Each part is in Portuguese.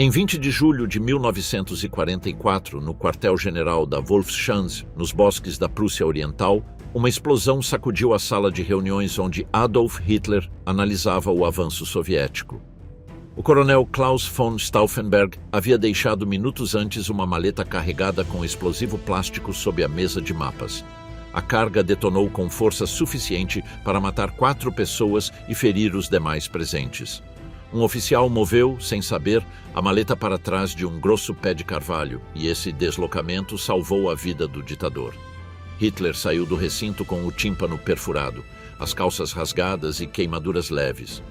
Em 20 de julho de 1944, no quartel-general da Wolfschanze, nos bosques da Prússia Oriental, uma explosão sacudiu a sala de reuniões onde Adolf Hitler analisava o avanço soviético. O coronel Klaus von Stauffenberg havia deixado minutos antes uma maleta carregada com explosivo plástico sob a mesa de mapas. A carga detonou com força suficiente para matar 4 pessoas e ferir os demais presentes. Um oficial moveu, sem saber, a maleta para trás de um grosso pé de carvalho, e esse deslocamento salvou a vida do ditador. Hitler saiu do recinto com o tímpano perfurado, as calças rasgadas e queimaduras leves.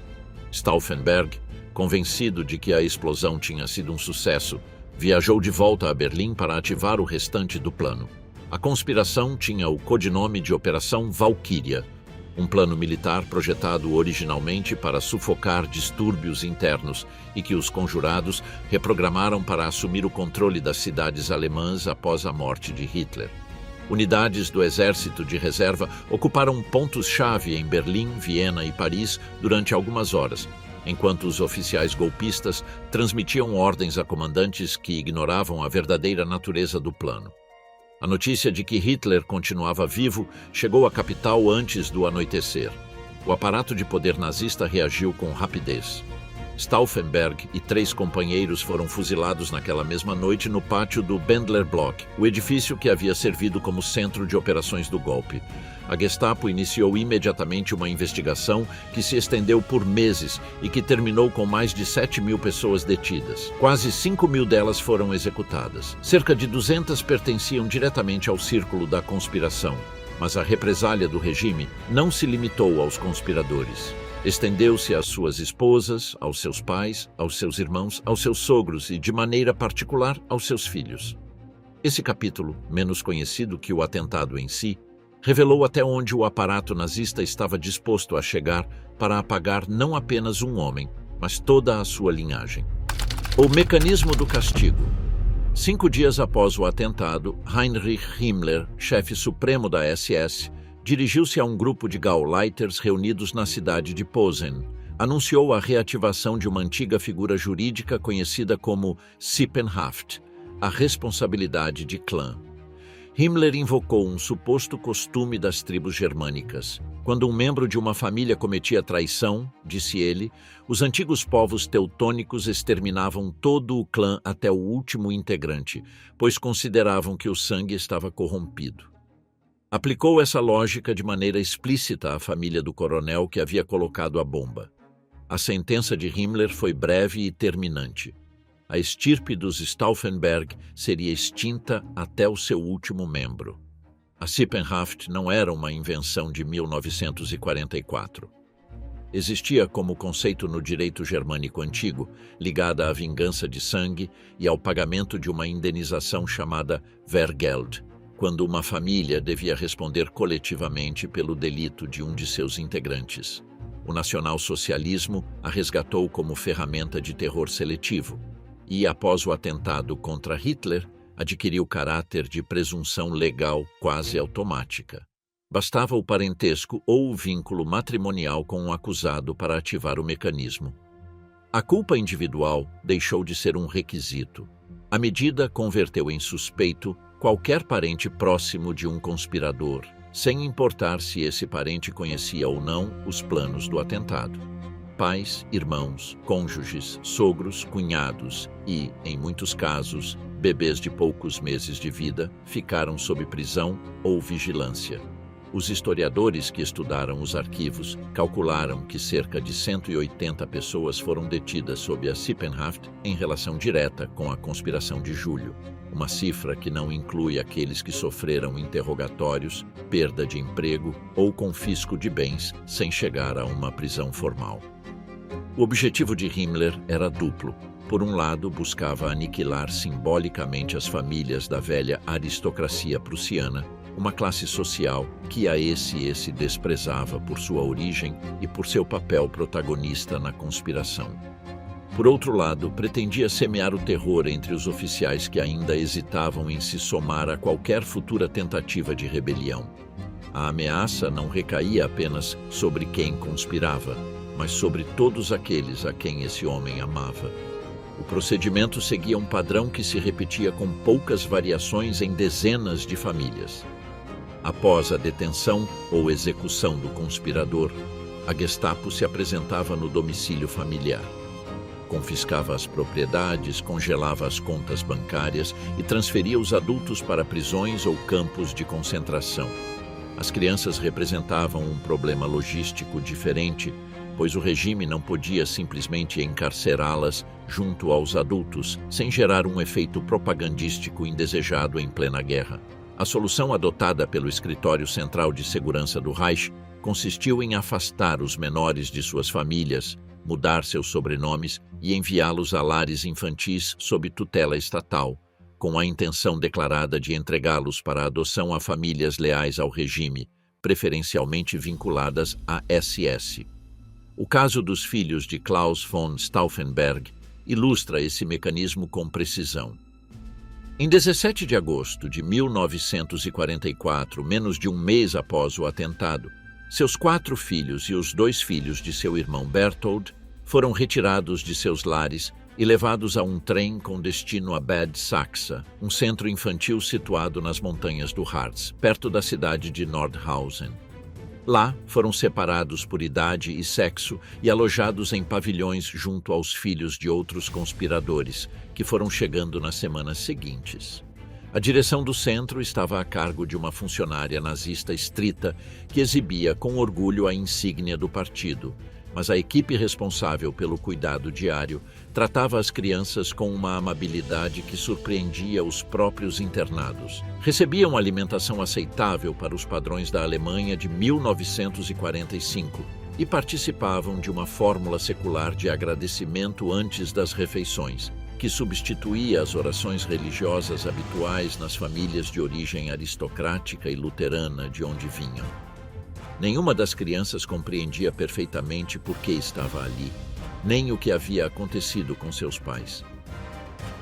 Stauffenberg, convencido de que a explosão tinha sido um sucesso, viajou de volta a Berlim para ativar o restante do plano. A conspiração tinha o codinome de Operação Valquíria, um plano militar projetado originalmente para sufocar distúrbios internos e que os conjurados reprogramaram para assumir o controle das cidades alemãs após a morte de Hitler. Unidades do exército de reserva ocuparam pontos-chave em Berlim, Viena e Paris durante algumas horas, enquanto os oficiais golpistas transmitiam ordens a comandantes que ignoravam a verdadeira natureza do plano. A notícia de que Hitler continuava vivo chegou à capital antes do anoitecer. O aparato de poder nazista reagiu com rapidez. Stauffenberg e 3 companheiros foram fuzilados naquela mesma noite no pátio do Bendler Block, o edifício que havia servido como centro de operações do golpe. A Gestapo iniciou imediatamente uma investigação que se estendeu por meses e que terminou com mais de 7.000 pessoas detidas. Quase 5.000 delas foram executadas. Cerca de 200 pertenciam diretamente ao círculo da conspiração, mas a represália do regime não se limitou aos conspiradores. Estendeu-se às suas esposas, aos seus pais, aos seus irmãos, aos seus sogros e, de maneira particular, aos seus filhos. Esse capítulo, menos conhecido que o atentado em si, revelou até onde o aparato nazista estava disposto a chegar para apagar não apenas um homem, mas toda a sua linhagem. O mecanismo do castigo. 5 dias após o atentado, Heinrich Himmler, chefe supremo da SS, dirigiu-se a um grupo de Gauleiters reunidos na cidade de Posen. Anunciou a reativação de uma antiga figura jurídica conhecida como Sippenhaft, a responsabilidade de clã. Himmler invocou um suposto costume das tribos germânicas. Quando um membro de uma família cometia traição, disse ele, os antigos povos teutônicos exterminavam todo o clã até o último integrante, pois consideravam que o sangue estava corrompido. Aplicou essa lógica de maneira explícita à família do coronel que havia colocado a bomba. A sentença de Himmler foi breve e terminante. A estirpe dos Stauffenberg seria extinta até o seu último membro. A Sippenhaft não era uma invenção de 1944. Existia como conceito no direito germânico antigo, ligada à vingança de sangue e ao pagamento de uma indenização chamada Wehrgeld, quando uma família devia responder coletivamente pelo delito de um de seus integrantes. O nacionalsocialismo a resgatou como ferramenta de terror seletivo e, após o atentado contra Hitler, adquiriu caráter de presunção legal quase automática. Bastava o parentesco ou o vínculo matrimonial com o acusado para ativar o mecanismo. A culpa individual deixou de ser um requisito. A medida converteu em suspeito qualquer parente próximo de um conspirador, sem importar se esse parente conhecia ou não os planos do atentado. Pais, irmãos, cônjuges, sogros, cunhados e, em muitos casos, bebês de poucos meses de vida ficaram sob prisão ou vigilância. Os historiadores que estudaram os arquivos calcularam que cerca de 180 pessoas foram detidas sob a Sippenhaft em relação direta com a conspiração de julho, uma cifra que não inclui aqueles que sofreram interrogatórios, perda de emprego ou confisco de bens sem chegar a uma prisão formal. O objetivo de Himmler era duplo. Por um lado, buscava aniquilar simbolicamente as famílias da velha aristocracia prussiana, uma classe social que a esse desprezava por sua origem e por seu papel protagonista na conspiração. Por outro lado, pretendia semear o terror entre os oficiais que ainda hesitavam em se somar a qualquer futura tentativa de rebelião. A ameaça não recaía apenas sobre quem conspirava, mas sobre todos aqueles a quem esse homem amava. O procedimento seguia um padrão que se repetia com poucas variações em dezenas de famílias. Após a detenção ou execução do conspirador, a Gestapo se apresentava no domicílio familiar. Confiscava as propriedades, congelava as contas bancárias e transferia os adultos para prisões ou campos de concentração. As crianças representavam um problema logístico diferente, pois o regime não podia simplesmente encarcerá-las junto aos adultos, sem gerar um efeito propagandístico indesejado em plena guerra. A solução adotada pelo Escritório Central de Segurança do Reich consistiu em afastar os menores de suas famílias, mudar seus sobrenomes e enviá-los a lares infantis sob tutela estatal, com a intenção declarada de entregá-los para adoção a famílias leais ao regime, preferencialmente vinculadas à SS. O caso dos filhos de Klaus von Stauffenberg ilustra esse mecanismo com precisão. Em 17 de agosto de 1944, menos de um mês após o atentado, seus 4 filhos e os 2 filhos de seu irmão Berthold foram retirados de seus lares e levados a um trem com destino a Bad Saxa, um centro infantil situado nas montanhas do Harz, perto da cidade de Nordhausen. Lá, foram separados por idade e sexo e alojados em pavilhões junto aos filhos de outros conspiradores, que foram chegando nas semanas seguintes. A direção do centro estava a cargo de uma funcionária nazista estrita que exibia com orgulho a insígnia do partido, mas a equipe responsável pelo cuidado diário tratava as crianças com uma amabilidade que surpreendia os próprios internados. Recebiam alimentação aceitável para os padrões da Alemanha de 1945 e participavam de uma fórmula secular de agradecimento antes das refeições, que substituía as orações religiosas habituais nas famílias de origem aristocrática e luterana de onde vinham. Nenhuma das crianças compreendia perfeitamente por que estava ali, nem o que havia acontecido com seus pais.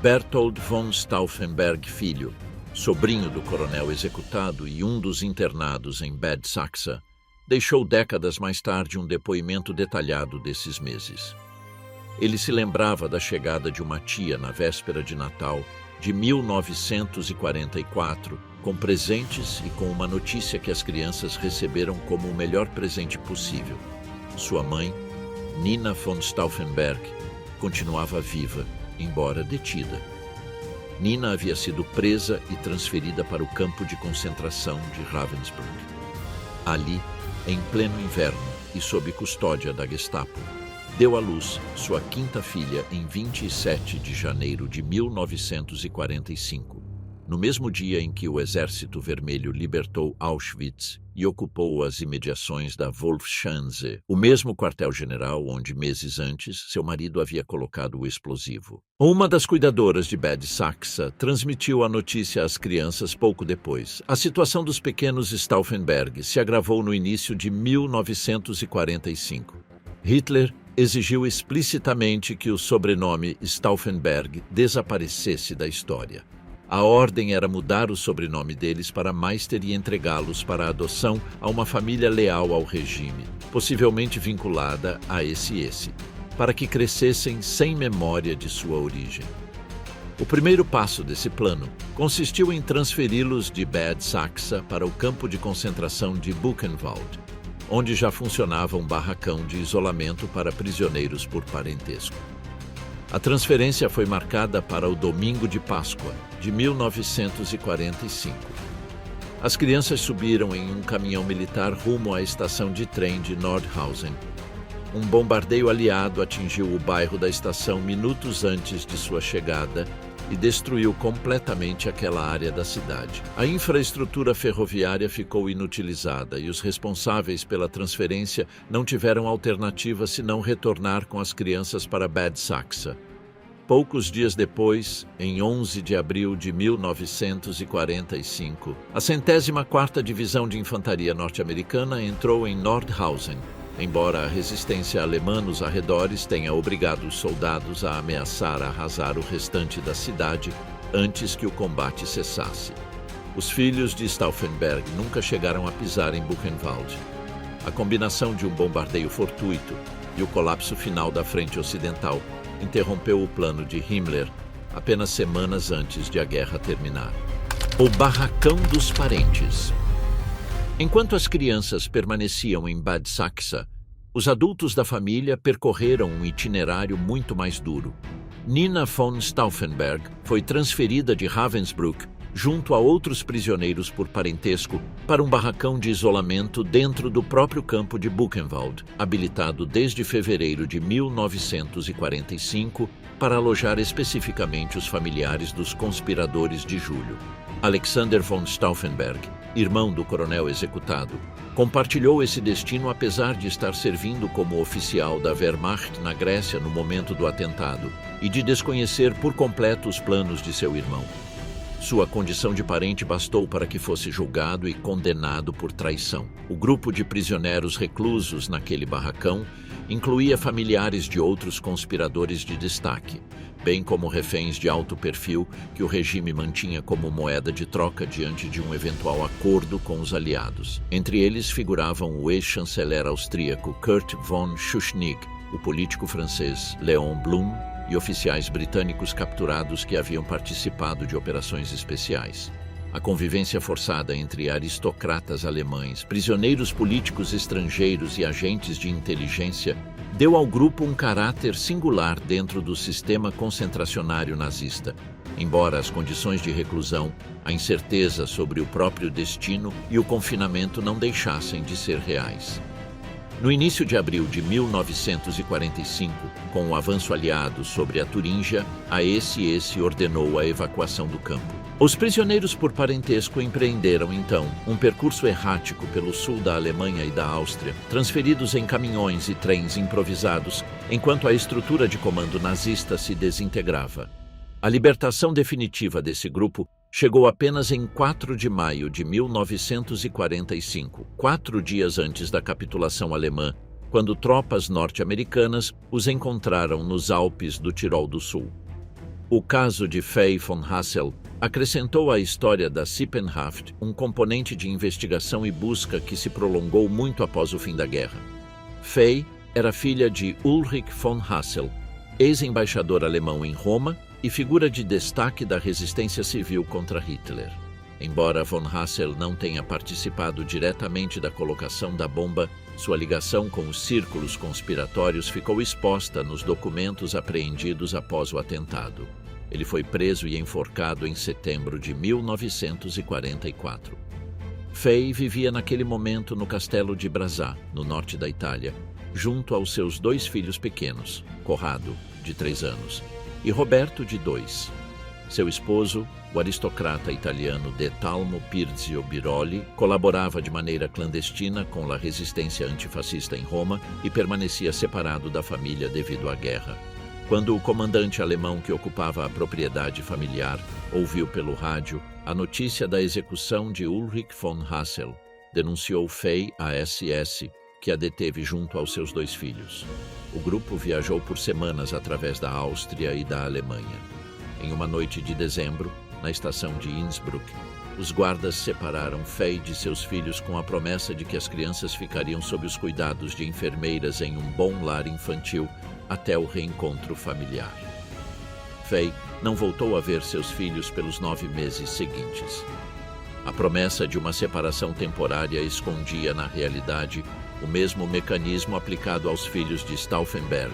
Berthold von Stauffenberg filho, sobrinho do coronel executado e um dos internados em Bad Saxa, deixou décadas mais tarde um depoimento detalhado desses meses. Ele se lembrava da chegada de uma tia na véspera de Natal de 1944, com presentes e com uma notícia que as crianças receberam como o melhor presente possível. Sua mãe, Nina von Stauffenberg, continuava viva, embora detida. Nina havia sido presa e transferida para o campo de concentração de Ravensbrück. Ali, em pleno inverno e sob custódia da Gestapo, deu à luz sua 5ª filha em 27 de janeiro de 1945, no mesmo dia em que o Exército Vermelho libertou Auschwitz e ocupou as imediações da Wolfschanze, o mesmo quartel-general onde, meses antes, seu marido havia colocado o explosivo. Uma das cuidadoras de Bad Saxa transmitiu a notícia às crianças pouco depois. A situação dos pequenos Stauffenberg se agravou no início de 1945. Hitler exigiu explicitamente que o sobrenome Stauffenberg desaparecesse da história. A ordem era mudar o sobrenome deles para Meister e entregá-los para adoção a uma família leal ao regime, possivelmente vinculada à SS, para que crescessem sem memória de sua origem. O primeiro passo desse plano consistiu em transferi-los de Bad Saxa para o campo de concentração de Buchenwald, onde já funcionava um barracão de isolamento para prisioneiros por parentesco. A transferência foi marcada para o domingo de Páscoa, de 1945. As crianças subiram em um caminhão militar rumo à estação de trem de Nordhausen. Um bombardeio aliado atingiu o bairro da estação minutos antes de sua chegada e destruiu completamente aquela área da cidade. A infraestrutura ferroviária ficou inutilizada e os responsáveis pela transferência não tiveram alternativa senão retornar com as crianças para Bad Saxa. Poucos dias depois, em 11 de abril de 1945, a 104ª Divisão de Infantaria Norte-Americana entrou em Nordhausen, embora a resistência alemã nos arredores tenha obrigado os soldados a ameaçar arrasar o restante da cidade antes que o combate cessasse. Os filhos de Stauffenberg nunca chegaram a pisar em Buchenwald. A combinação de um bombardeio fortuito e o colapso final da frente ocidental interrompeu o plano de Himmler apenas semanas antes de a guerra terminar. O barracão dos parentes. Enquanto as crianças permaneciam em Bad Saxa, os adultos da família percorreram um itinerário muito mais duro. Nina von Stauffenberg foi transferida de Ravensbrück, junto a outros prisioneiros por parentesco, para um barracão de isolamento dentro do próprio campo de Buchenwald, habilitado desde fevereiro de 1945 para alojar especificamente os familiares dos conspiradores de julho. Alexander von Stauffenberg, irmão do coronel executado, compartilhou esse destino apesar de estar servindo como oficial da Wehrmacht na Grécia no momento do atentado e de desconhecer por completo os planos de seu irmão. Sua condição de parente bastou para que fosse julgado e condenado por traição. O grupo de prisioneiros reclusos naquele barracão incluía familiares de outros conspiradores de destaque, bem como reféns de alto perfil que o regime mantinha como moeda de troca diante de um eventual acordo com os aliados. Entre eles figuravam o ex-chanceler austríaco Kurt von Schuschnigg, o político francês Léon Blum e oficiais britânicos capturados que haviam participado de operações especiais. A convivência forçada entre aristocratas alemães, prisioneiros políticos estrangeiros e agentes de inteligência deu ao grupo um caráter singular dentro do sistema concentracionário nazista, embora as condições de reclusão, a incerteza sobre o próprio destino e o confinamento não deixassem de ser reais. No início de abril de 1945, com o avanço aliado sobre a Turíngia, a SS ordenou a evacuação do campo. Os prisioneiros por parentesco empreenderam, então, um percurso errático pelo sul da Alemanha e da Áustria, transferidos em caminhões e trens improvisados, enquanto a estrutura de comando nazista se desintegrava. A libertação definitiva desse grupo chegou apenas em 4 de maio de 1945, 4 dias antes da capitulação alemã, quando tropas norte-americanas os encontraram nos Alpes do Tirol do Sul. O caso de Fay von Hassel acrescentou à história da Sippenhaft um componente de investigação e busca que se prolongou muito após o fim da guerra. Fay era filha de Ulrich von Hassel, ex-embaixador alemão em Roma e figura de destaque da resistência civil contra Hitler. Embora von Hassel não tenha participado diretamente da colocação da bomba, sua ligação com os círculos conspiratórios ficou exposta nos documentos apreendidos após o atentado. Ele foi preso e enforcado em setembro de 1944. Fay vivia naquele momento no castelo de Brasà, no norte da Itália, junto aos seus 2 filhos pequenos, Corrado, de 3 anos, e Roberto, de 2. Seu esposo, o aristocrata italiano De Talmo Pirzio Biroli, colaborava de maneira clandestina com a resistência antifascista em Roma e permanecia separado da família devido à guerra. Quando o comandante alemão que ocupava a propriedade familiar ouviu pelo rádio a notícia da execução de Ulrich von Hassel, denunciou Fay à SS, que a deteve junto aos seus 2 filhos. O grupo viajou por semanas através da Áustria e da Alemanha. Em uma noite de dezembro, na estação de Innsbruck, os guardas separaram Fay de seus filhos com a promessa de que as crianças ficariam sob os cuidados de enfermeiras em um bom lar infantil até o reencontro familiar. Fay não voltou a ver seus filhos pelos 9 meses seguintes. A promessa de uma separação temporária escondia, na realidade, o mesmo mecanismo aplicado aos filhos de Stauffenberg,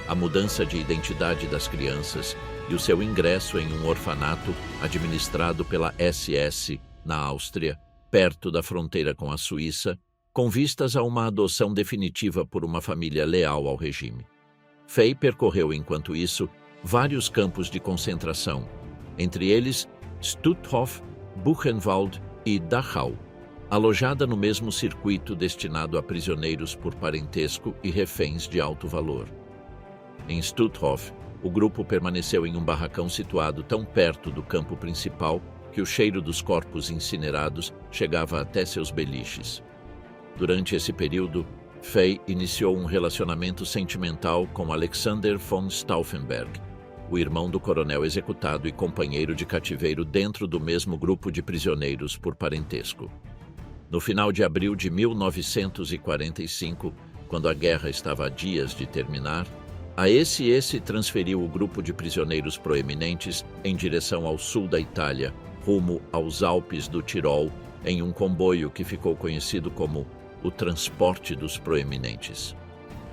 a mudança de identidade das crianças e o seu ingresso em um orfanato administrado pela SS na Áustria, perto da fronteira com a Suíça, com vistas a uma adoção definitiva por uma família leal ao regime. Fay percorreu, enquanto isso, vários campos de concentração, entre eles Stutthof, Buchenwald e Dachau, alojada no mesmo circuito destinado a prisioneiros por parentesco e reféns de alto valor. Em Stutthof, o grupo permaneceu em um barracão situado tão perto do campo principal que o cheiro dos corpos incinerados chegava até seus beliches. Durante esse período, Fay iniciou um relacionamento sentimental com Alexander von Stauffenberg, o irmão do coronel executado e companheiro de cativeiro dentro do mesmo grupo de prisioneiros por parentesco. No final de abril de 1945, quando a guerra estava a dias de terminar, A SS transferiu o grupo de prisioneiros proeminentes em direção ao sul da Itália, rumo aos Alpes do Tirol, em um comboio que ficou conhecido como o transporte dos proeminentes.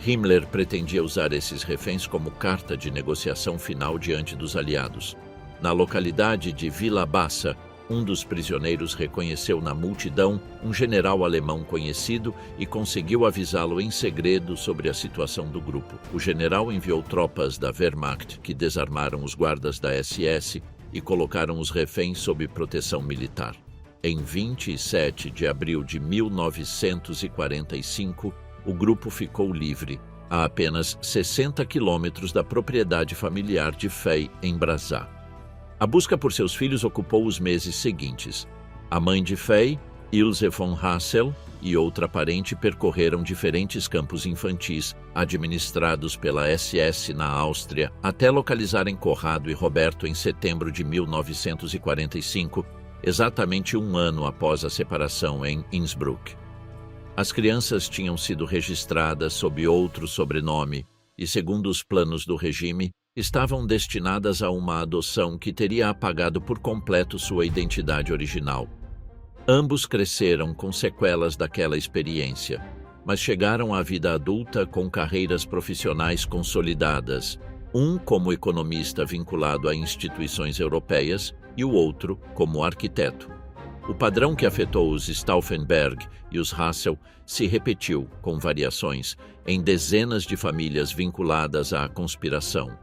Himmler pretendia usar esses reféns como carta de negociação final diante dos aliados. Na localidade de Villa Bassa, um dos prisioneiros reconheceu na multidão um general alemão conhecido e conseguiu avisá-lo em segredo sobre a situação do grupo. O general enviou tropas da Wehrmacht que desarmaram os guardas da SS e colocaram os reféns sob proteção militar. Em 27 de abril de 1945, o grupo ficou livre, a apenas 60 quilômetros da propriedade familiar de Fey, em Brasá. A busca por seus filhos ocupou os meses seguintes. A mãe de Fey, Ilse von Hassel, e outra parente percorreram diferentes campos infantis administrados pela SS na Áustria até localizarem Corrado e Roberto em setembro de 1945, exatamente um ano após a separação em Innsbruck. As crianças tinham sido registradas sob outro sobrenome e, segundo os planos do regime, estavam destinadas a uma adoção que teria apagado por completo sua identidade original. Ambos cresceram com sequelas daquela experiência, mas chegaram à vida adulta com carreiras profissionais consolidadas, um como economista vinculado a instituições europeias e o outro como arquiteto. O padrão que afetou os Stauffenberg e os Hassel se repetiu, com variações, em dezenas de famílias vinculadas à conspiração.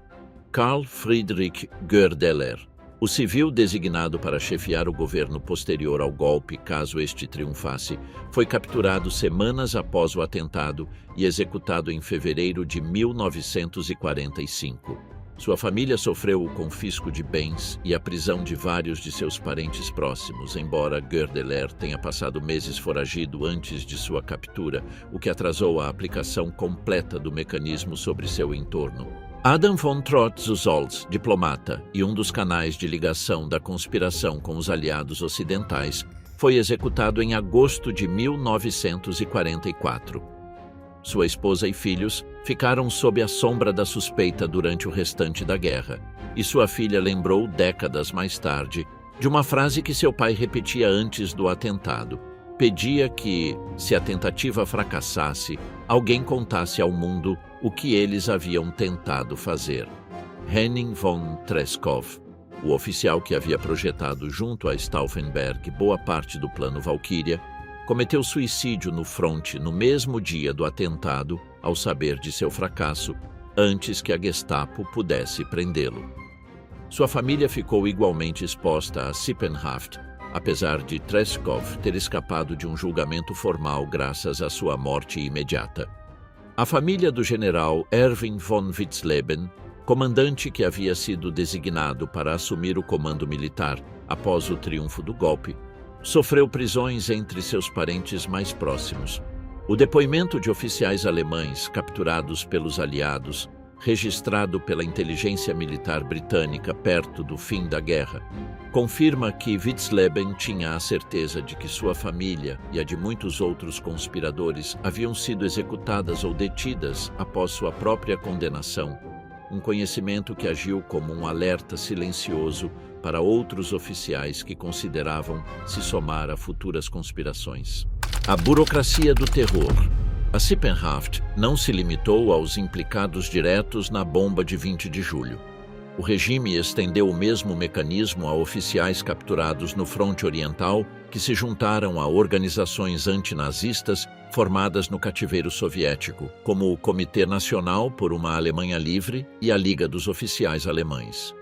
Karl Friedrich Goerdeler, o civil designado para chefiar o governo posterior ao golpe, caso este triunfasse, foi capturado semanas após o atentado e executado em fevereiro de 1945. Sua família sofreu o confisco de bens e a prisão de vários de seus parentes próximos, embora Goerdeler tenha passado meses foragido antes de sua captura, o que atrasou a aplicação completa do mecanismo sobre seu entorno. Adam von Trott-Zolz, diplomata e um dos canais de ligação da conspiração com os aliados ocidentais, foi executado em agosto de 1944. Sua esposa e filhos ficaram sob a sombra da suspeita durante o restante da guerra, e sua filha lembrou, décadas mais tarde, de uma frase que seu pai repetia antes do atentado. Pedia que, se a tentativa fracassasse, alguém contasse ao mundo o que eles haviam tentado fazer. Henning von Treschow, o oficial que havia projetado junto a Stauffenberg boa parte do plano Valkyria, cometeu suicídio no fronte no mesmo dia do atentado, ao saber de seu fracasso, antes que a Gestapo pudesse prendê-lo. Sua família ficou igualmente exposta a Sippenhaft, apesar de Treschow ter escapado de um julgamento formal graças à sua morte imediata. A família do general Erwin von Witzleben, comandante que havia sido designado para assumir o comando militar após o triunfo do golpe, sofreu prisões entre seus parentes mais próximos. O depoimento de oficiais alemães capturados pelos aliados, registrado pela inteligência militar britânica perto do fim da guerra, confirma que Witzleben tinha a certeza de que sua família e a de muitos outros conspiradores haviam sido executadas ou detidas após sua própria condenação, um conhecimento que agiu como um alerta silencioso para outros oficiais que consideravam se somar a futuras conspirações. A burocracia do terror. A Sippenhaft não se limitou aos implicados diretos na bomba de 20 de julho. O regime estendeu o mesmo mecanismo a oficiais capturados no fronte oriental que se juntaram a organizações antinazistas formadas no cativeiro soviético, como o Comitê Nacional por uma Alemanha Livre e a Liga dos Oficiais Alemães.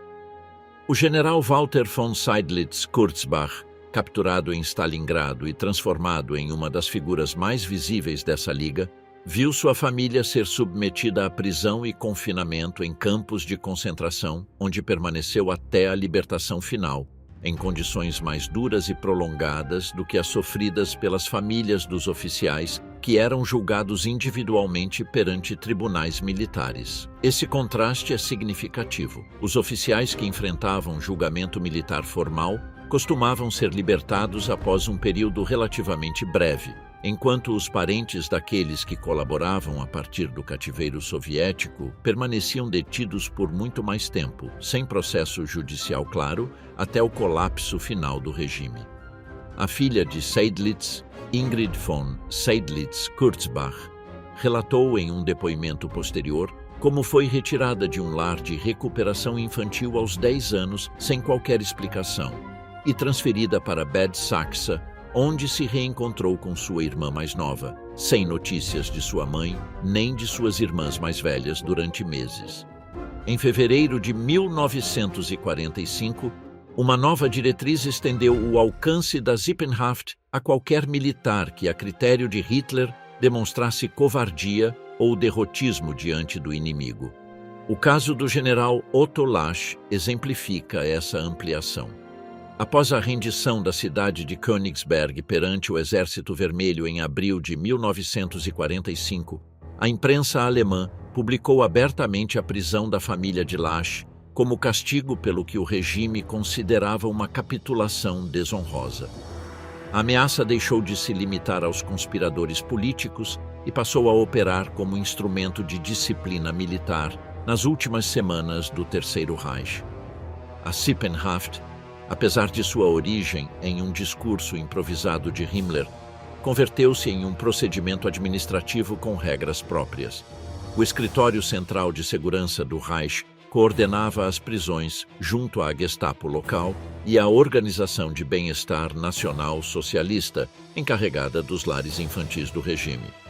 O general Walter von Seydlitz-Kurzbach, capturado em Stalingrado e transformado em uma das figuras mais visíveis dessa liga, viu sua família ser submetida à prisão e confinamento em campos de concentração, onde permaneceu até a libertação final, em condições mais duras e prolongadas do que as sofridas pelas famílias dos oficiais, que eram julgados individualmente perante tribunais militares. Esse contraste é significativo. Os oficiais que enfrentavam julgamento militar formal costumavam ser libertados após um período relativamente breve, enquanto os parentes daqueles que colaboravam a partir do cativeiro soviético permaneciam detidos por muito mais tempo, sem processo judicial claro, até o colapso final do regime. A filha de Seydlitz, Ingrid von Seydlitz-Kurzbach, relatou em um depoimento posterior como foi retirada de um lar de recuperação infantil aos 10 anos sem qualquer explicação e transferida para Bad Saxa, onde se reencontrou com sua irmã mais nova, sem notícias de sua mãe nem de suas irmãs mais velhas durante meses. Em fevereiro de 1945, uma nova diretriz estendeu o alcance da Sippenhaft a qualquer militar que, a critério de Hitler, demonstrasse covardia ou derrotismo diante do inimigo. O caso do general Otto Lasch exemplifica essa ampliação. Após a rendição da cidade de Königsberg perante o Exército Vermelho em abril de 1945, a imprensa alemã publicou abertamente a prisão da família de Lasch como castigo pelo que o regime considerava uma capitulação desonrosa. A ameaça deixou de se limitar aos conspiradores políticos e passou a operar como instrumento de disciplina militar nas últimas semanas do Terceiro Reich. A Sippenhaft, apesar de sua origem em um discurso improvisado de Himmler, converteu-se em um procedimento administrativo com regras próprias. O Escritório Central de Segurança do Reich coordenava as prisões junto à Gestapo local e à Organização de Bem-Estar Nacional Socialista, encarregada dos lares infantis do regime.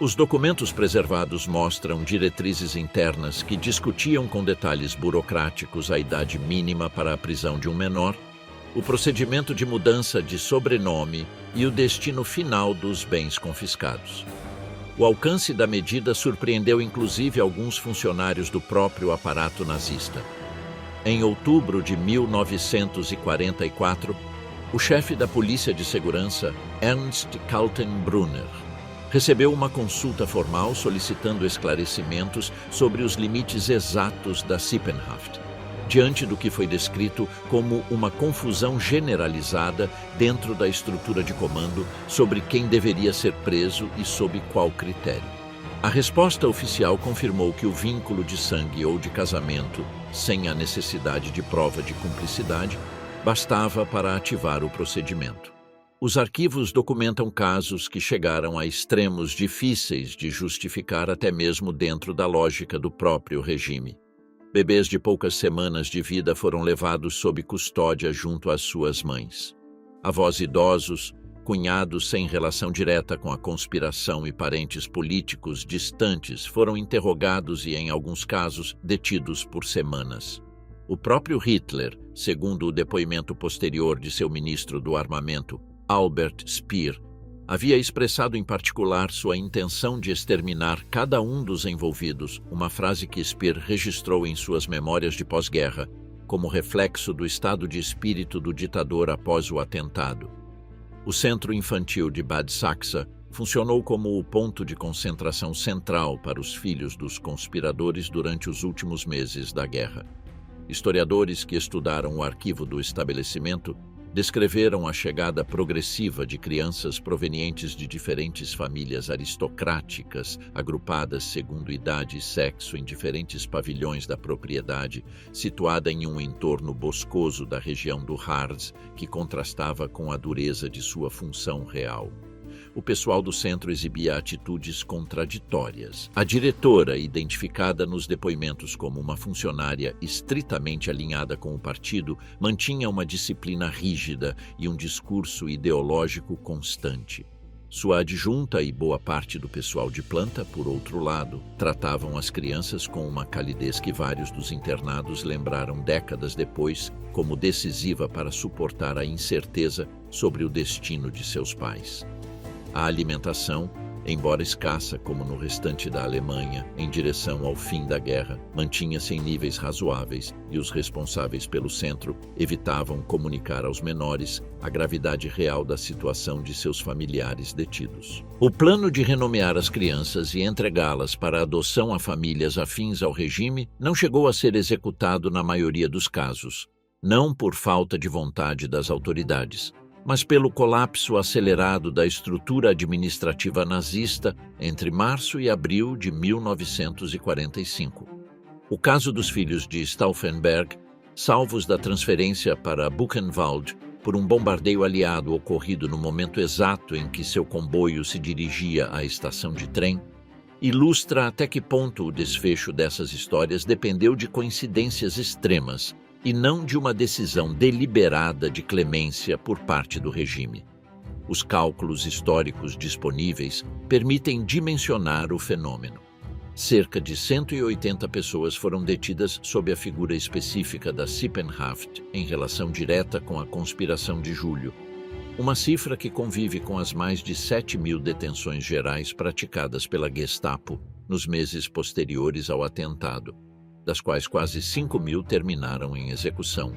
Os documentos preservados mostram diretrizes internas que discutiam com detalhes burocráticos a idade mínima para a prisão de um menor, o procedimento de mudança de sobrenome e o destino final dos bens confiscados. O alcance da medida surpreendeu inclusive alguns funcionários do próprio aparato nazista. Em outubro de 1944, o chefe da Polícia de Segurança, Ernst Kaltenbrunner, recebeu uma consulta formal solicitando esclarecimentos sobre os limites exatos da Sippenhaft, diante do que foi descrito como uma confusão generalizada dentro da estrutura de comando sobre quem deveria ser preso e sob qual critério. A resposta oficial confirmou que o vínculo de sangue ou de casamento, sem a necessidade de prova de cumplicidade, bastava para ativar o procedimento. Os arquivos documentam casos que chegaram a extremos difíceis de justificar até mesmo dentro da lógica do próprio regime. Bebês de poucas semanas de vida foram levados sob custódia junto às suas mães. Avós idosos, cunhados sem relação direta com a conspiração e parentes políticos distantes foram interrogados e, em alguns casos, detidos por semanas. O próprio Hitler, segundo o depoimento posterior de seu ministro do Armamento, Albert Speer, havia expressado em particular sua intenção de exterminar cada um dos envolvidos, uma frase que Speer registrou em suas memórias de pós-guerra, como reflexo do estado de espírito do ditador após o atentado. O Centro Infantil de Bad Saxa funcionou como o ponto de concentração central para os filhos dos conspiradores durante os últimos meses da guerra. Historiadores que estudaram o arquivo do estabelecimento descreveram a chegada progressiva de crianças provenientes de diferentes famílias aristocráticas, agrupadas segundo idade e sexo em diferentes pavilhões da propriedade, situada em um entorno boscoso da região do Harz, que contrastava com a dureza de sua função real. O pessoal do centro exibia atitudes contraditórias. A diretora, identificada nos depoimentos como uma funcionária estritamente alinhada com o partido, mantinha uma disciplina rígida e um discurso ideológico constante. Sua adjunta e boa parte do pessoal de planta, por outro lado, tratavam as crianças com uma calidez que vários dos internados lembraram décadas depois como decisiva para suportar a incerteza sobre o destino de seus pais. A alimentação, embora escassa como no restante da Alemanha, em direção ao fim da guerra, mantinha-se em níveis razoáveis e os responsáveis pelo centro evitavam comunicar aos menores a gravidade real da situação de seus familiares detidos. O plano de renomear as crianças e entregá-las para adoção a famílias afins ao regime não chegou a ser executado na maioria dos casos, não por falta de vontade das autoridades, mas pelo colapso acelerado da estrutura administrativa nazista entre março e abril de 1945. O caso dos filhos de Stauffenberg, salvos da transferência para Buchenwald por um bombardeio aliado ocorrido no momento exato em que seu comboio se dirigia à estação de trem, ilustra até que ponto o desfecho dessas histórias dependeu de coincidências extremas e não de uma decisão deliberada de clemência por parte do regime. Os cálculos históricos disponíveis permitem dimensionar o fenômeno. Cerca de 180 pessoas foram detidas sob a figura específica da Sippenhaft em relação direta com a conspiração de julho, uma cifra que convive com as mais de 7.000 detenções gerais praticadas pela Gestapo nos meses posteriores ao atentado, das quais quase 5.000 terminaram em execução.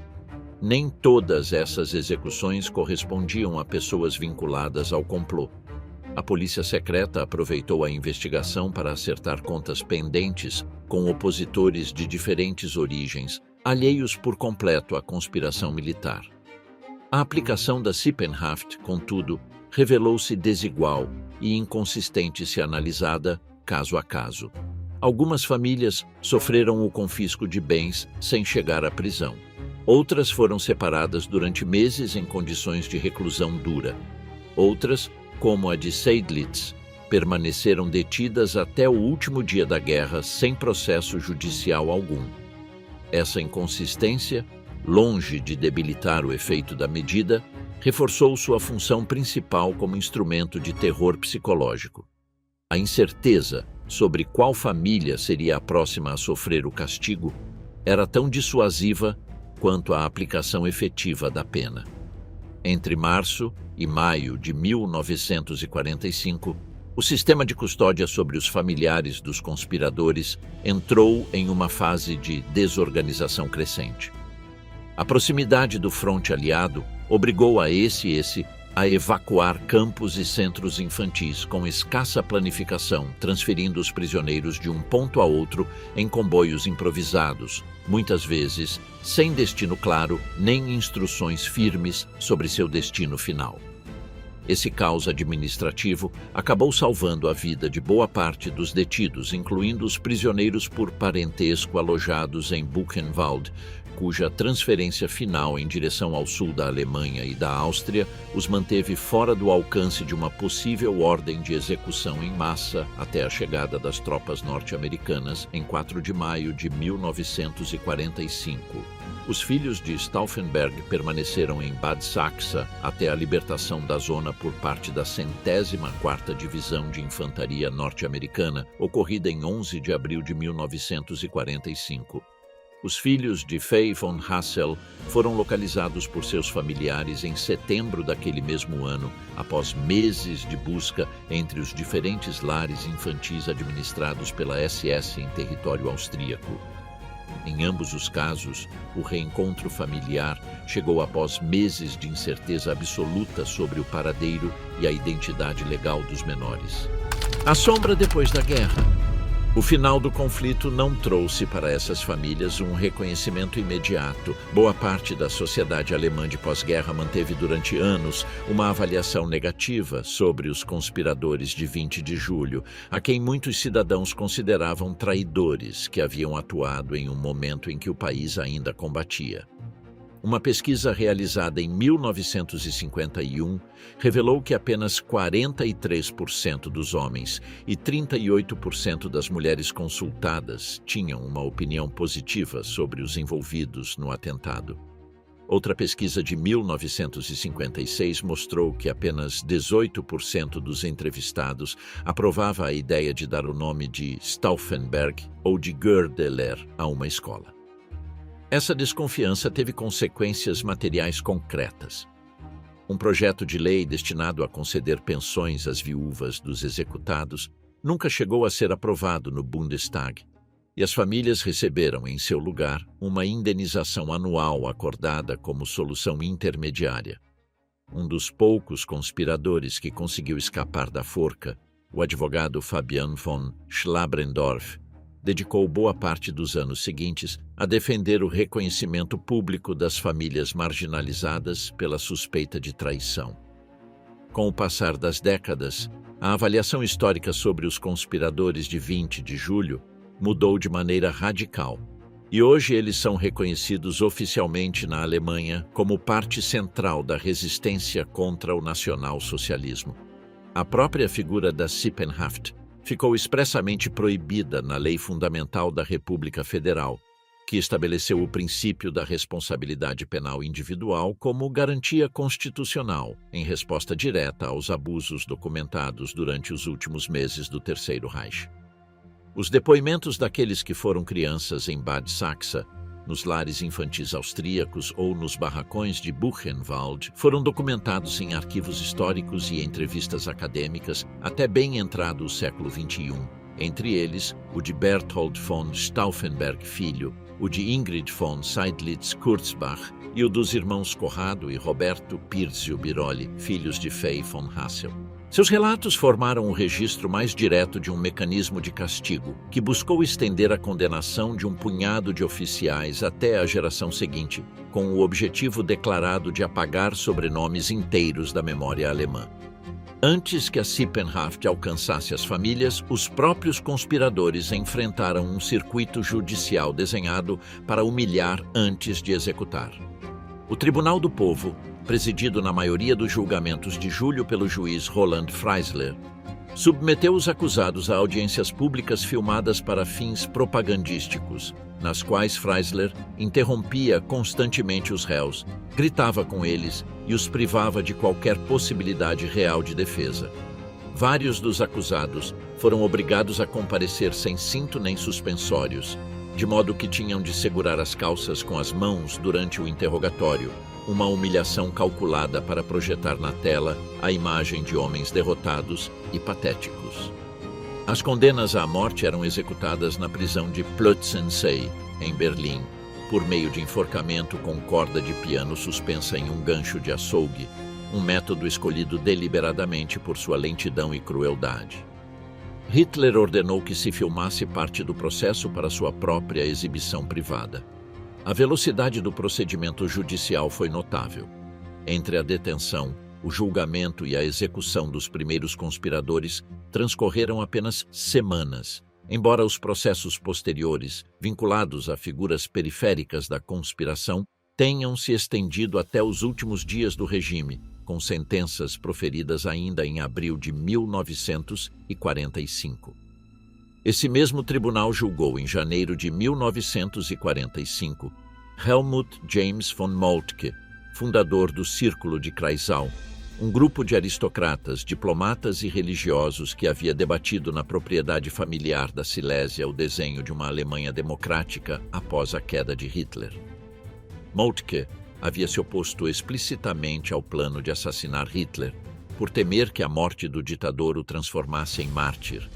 Nem todas essas execuções correspondiam a pessoas vinculadas ao complô. A polícia secreta aproveitou a investigação para acertar contas pendentes com opositores de diferentes origens, alheios por completo à conspiração militar. A aplicação da Sippenhaft, contudo, revelou-se desigual e inconsistente se analisada caso a caso. Algumas famílias sofreram o confisco de bens sem chegar à prisão. Outras foram separadas durante meses em condições de reclusão dura. Outras, como a de Seydlitz, permaneceram detidas até o último dia da guerra sem processo judicial algum. Essa inconsistência, longe de debilitar o efeito da medida, reforçou sua função principal como instrumento de terror psicológico. A incerteza sobre qual família seria a próxima a sofrer o castigo era tão dissuasiva quanto a aplicação efetiva da pena. Entre março e maio de 1945, o sistema de custódia sobre os familiares dos conspiradores entrou em uma fase de desorganização crescente. A proximidade do fronte aliado obrigou a esse a evacuar campos e centros infantis com escassa planificação, transferindo os prisioneiros de um ponto a outro em comboios improvisados, muitas vezes sem destino claro nem instruções firmes sobre seu destino final. Esse caos administrativo acabou salvando a vida de boa parte dos detidos, incluindo os prisioneiros por parentesco alojados em Buchenwald, cuja transferência final em direção ao sul da Alemanha e da Áustria os manteve fora do alcance de uma possível ordem de execução em massa até a chegada das tropas norte-americanas em 4 de maio de 1945. Os filhos de Stauffenberg permaneceram em Bad Saxa até a libertação da zona por parte da 104ª Divisão de Infantaria norte-americana, ocorrida em 11 de abril de 1945. Os filhos de Fay von Hassel foram localizados por seus familiares em setembro daquele mesmo ano, após meses de busca entre os diferentes lares infantis administrados pela SS em território austríaco. Em ambos os casos, o reencontro familiar chegou após meses de incerteza absoluta sobre o paradeiro e a identidade legal dos menores. A sombra depois da guerra. O final do conflito não trouxe para essas famílias um reconhecimento imediato. Boa parte da sociedade alemã de pós-guerra manteve durante anos uma avaliação negativa sobre os conspiradores de 20 de julho, a quem muitos cidadãos consideravam traidores que haviam atuado em um momento em que o país ainda combatia. Uma pesquisa realizada em 1951 revelou que apenas 43% dos homens e 38% das mulheres consultadas tinham uma opinião positiva sobre os envolvidos no atentado. Outra pesquisa de 1956 mostrou que apenas 18% dos entrevistados aprovava a ideia de dar o nome de Stauffenberg ou de Goerdeler a uma escola. Essa desconfiança teve consequências materiais concretas. Um projeto de lei destinado a conceder pensões às viúvas dos executados nunca chegou a ser aprovado no Bundestag, e as famílias receberam, em seu lugar, uma indenização anual acordada como solução intermediária. Um dos poucos conspiradores que conseguiu escapar da forca, o advogado Fabian von Schlabrendorff, dedicou boa parte dos anos seguintes a defender o reconhecimento público das famílias marginalizadas pela suspeita de traição. Com o passar das décadas, a avaliação histórica sobre os conspiradores de 20 de julho mudou de maneira radical, e hoje eles são reconhecidos oficialmente na Alemanha como parte central da resistência contra o nacionalsocialismo. A própria figura da Sippenhaft ficou expressamente proibida na Lei Fundamental da República Federal, que estabeleceu o princípio da responsabilidade penal individual como garantia constitucional, em resposta direta aos abusos documentados durante os últimos meses do Terceiro Reich. Os depoimentos daqueles que foram crianças em Bad Sachsa, nos lares infantis austríacos ou nos barracões de Buchenwald foram documentados em arquivos históricos e entrevistas acadêmicas até bem entrado o século XXI, entre eles o de Berthold von Stauffenberg Filho, o de Ingrid von Seydlitz-Kurzbach e o dos irmãos Corrado e Roberto Pirzio Biroli, filhos de Fay von Hassel. Seus relatos formaram o registro mais direto de um mecanismo de castigo que buscou estender a condenação de um punhado de oficiais até a geração seguinte, com o objetivo declarado de apagar sobrenomes inteiros da memória alemã. Antes que a Sippenhaft alcançasse as famílias, os próprios conspiradores enfrentaram um circuito judicial desenhado para humilhar antes de executar. O Tribunal do Povo, presidido na maioria dos julgamentos de julho pelo juiz Roland Freisler, submeteu os acusados a audiências públicas filmadas para fins propagandísticos, nas quais Freisler interrompia constantemente os réus, gritava com eles e os privava de qualquer possibilidade real de defesa. Vários dos acusados foram obrigados a comparecer sem cinto nem suspensórios, de modo que tinham de segurar as calças com as mãos durante o interrogatório, uma humilhação calculada para projetar na tela a imagem de homens derrotados e patéticos. As condenas à morte eram executadas na prisão de Plötzensee, em Berlim, por meio de enforcamento com corda de piano suspensa em um gancho de açougue, um método escolhido deliberadamente por sua lentidão e crueldade. Hitler ordenou que se filmasse parte do processo para sua própria exibição privada. A velocidade do procedimento judicial foi notável. Entre a detenção, o julgamento e a execução dos primeiros conspiradores transcorreram apenas semanas, embora os processos posteriores, vinculados a figuras periféricas da conspiração, tenham se estendido até os últimos dias do regime, com sentenças proferidas ainda em abril de 1945. Esse mesmo tribunal julgou, em janeiro de 1945, Helmut James von Moltke, fundador do Círculo de Kreisau, um grupo de aristocratas, diplomatas e religiosos que havia debatido na propriedade familiar da Silésia o desenho de uma Alemanha democrática após a queda de Hitler. Moltke havia se oposto explicitamente ao plano de assassinar Hitler, por temer que a morte do ditador o transformasse em mártir,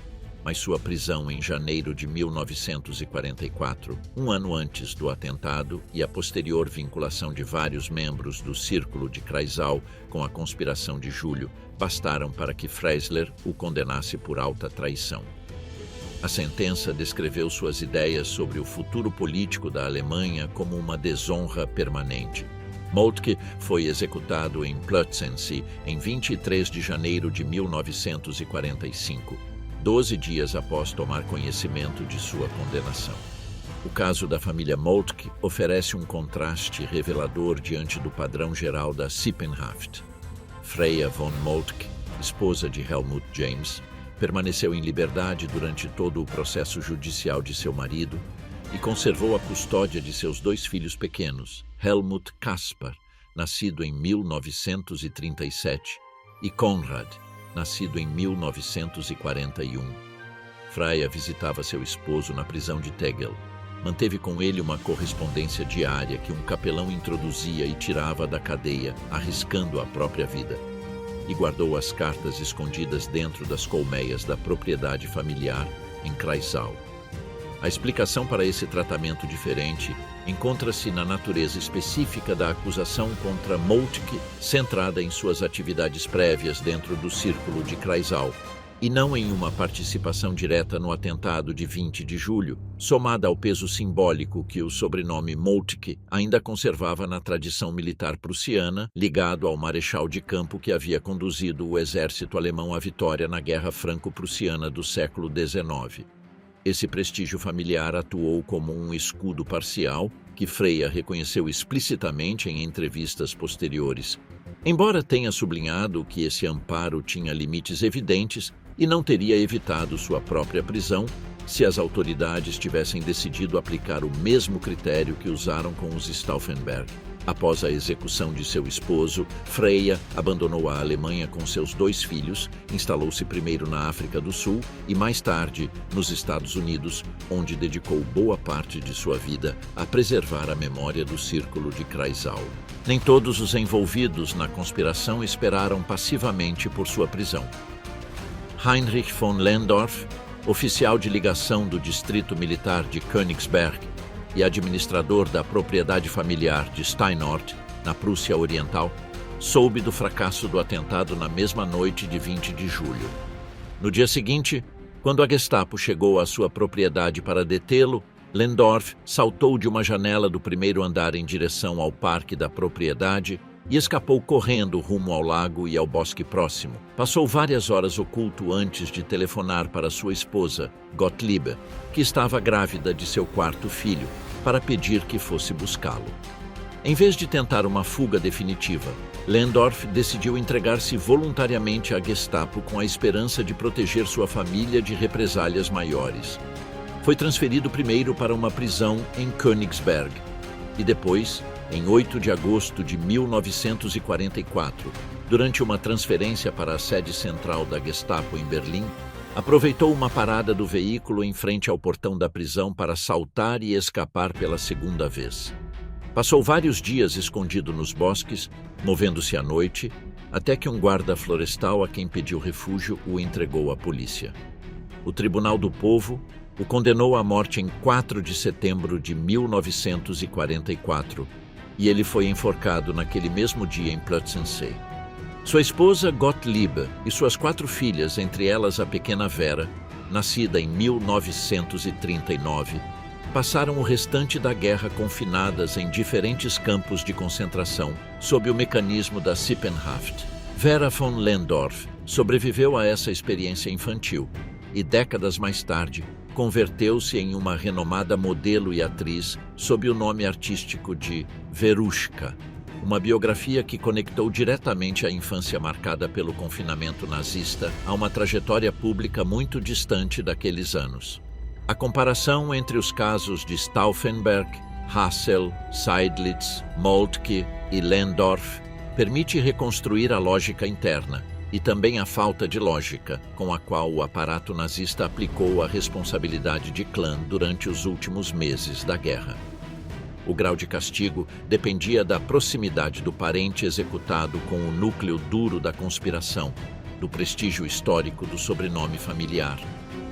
mas sua prisão em janeiro de 1944, um ano antes do atentado, e a posterior vinculação de vários membros do Círculo de Kreisau com a conspiração de julho bastaram para que Freisler o condenasse por alta traição. A sentença descreveu suas ideias sobre o futuro político da Alemanha como uma desonra permanente. Moltke foi executado em Plötzensee em 23 de janeiro de 1945. 12 dias após tomar conhecimento de sua condenação. O caso da família Moltke oferece um contraste revelador diante do padrão geral da Sippenhaft. Freya von Moltke, esposa de Helmut James, permaneceu em liberdade durante todo o processo judicial de seu marido e conservou a custódia de seus 2 filhos pequenos, Helmut Kaspar, nascido em 1937, e Konrad, nascido em 1941. Freya visitava seu esposo na prisão de Tegel. Manteve com ele uma correspondência diária que um capelão introduzia e tirava da cadeia, arriscando a própria vida. E guardou as cartas escondidas dentro das colmeias da propriedade familiar em Kreisau. A explicação para esse tratamento diferente encontra-se na natureza específica da acusação contra Moltke, centrada em suas atividades prévias dentro do Círculo de Kreisau, e não em uma participação direta no atentado de 20 de julho, somada ao peso simbólico que o sobrenome Moltke ainda conservava na tradição militar prussiana, ligado ao marechal de campo que havia conduzido o exército alemão à vitória na Guerra Franco-Prussiana do século XIX. Esse prestígio familiar atuou como um escudo parcial, que Freya reconheceu explicitamente em entrevistas posteriores. Embora tenha sublinhado que esse amparo tinha limites evidentes e não teria evitado sua própria prisão se as autoridades tivessem decidido aplicar o mesmo critério que usaram com os Stauffenberg. Após a execução de seu esposo, Freya abandonou a Alemanha com seus 2 filhos, instalou-se primeiro na África do Sul e mais tarde nos Estados Unidos, onde dedicou boa parte de sua vida a preservar a memória do Círculo de Kreisau. Nem todos os envolvidos na conspiração esperaram passivamente por sua prisão. Heinrich von Lehndorff, oficial de ligação do Distrito Militar de Königsberg e administrador da propriedade familiar de Steinort, na Prússia Oriental, soube do fracasso do atentado na mesma noite de 20 de julho. No dia seguinte, quando a Gestapo chegou à sua propriedade para detê-lo, Lehndorff saltou de uma janela do primeiro andar em direção ao parque da propriedade e escapou correndo rumo ao lago e ao bosque próximo. Passou várias horas oculto antes de telefonar para sua esposa, Gottliebe, que estava grávida de seu 4º filho, para pedir que fosse buscá-lo. Em vez de tentar uma fuga definitiva, Lehndorff decidiu entregar-se voluntariamente à Gestapo com a esperança de proteger sua família de represálias maiores. Foi transferido primeiro para uma prisão em Königsberg e depois, em 8 de agosto de 1944, durante uma transferência para a sede central da Gestapo em Berlim, aproveitou uma parada do veículo em frente ao portão da prisão para saltar e escapar pela 2ª vez. Passou vários dias escondido nos bosques, movendo-se à noite, até que um guarda florestal a quem pediu refúgio o entregou à polícia. O Tribunal do Povo o condenou à morte em 4 de setembro de 1944, e ele foi enforcado naquele mesmo dia em Plötzensee. Sua esposa Gottliebe e suas 4 filhas, entre elas a pequena Vera, nascida em 1939, passaram o restante da guerra confinadas em diferentes campos de concentração, sob o mecanismo da Sippenhaft. Vera von Lehndorff sobreviveu a essa experiência infantil e, décadas mais tarde, converteu-se em uma renomada modelo e atriz sob o nome artístico de Veruschka, uma biografia que conectou diretamente a infância marcada pelo confinamento nazista a uma trajetória pública muito distante daqueles anos. A comparação entre os casos de Stauffenberg, Hassel, Seidlitz, Moltke e Lehndorff permite reconstruir a lógica interna e também a falta de lógica com a qual o aparato nazista aplicou a responsabilidade de clã durante os últimos meses da guerra. O grau de castigo dependia da proximidade do parente executado com o núcleo duro da conspiração, do prestígio histórico do sobrenome familiar,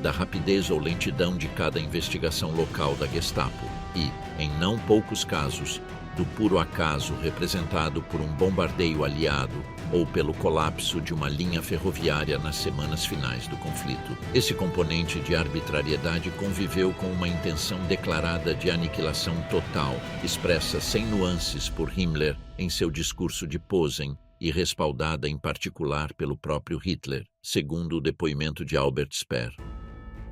da rapidez ou lentidão de cada investigação local da Gestapo e, em não poucos casos, do puro acaso representado por um bombardeio aliado ou pelo colapso de uma linha ferroviária nas semanas finais do conflito. Esse componente de arbitrariedade conviveu com uma intenção declarada de aniquilação total, expressa sem nuances por Himmler em seu discurso de Posen e respaldada em particular pelo próprio Hitler, segundo o depoimento de Albert Speer.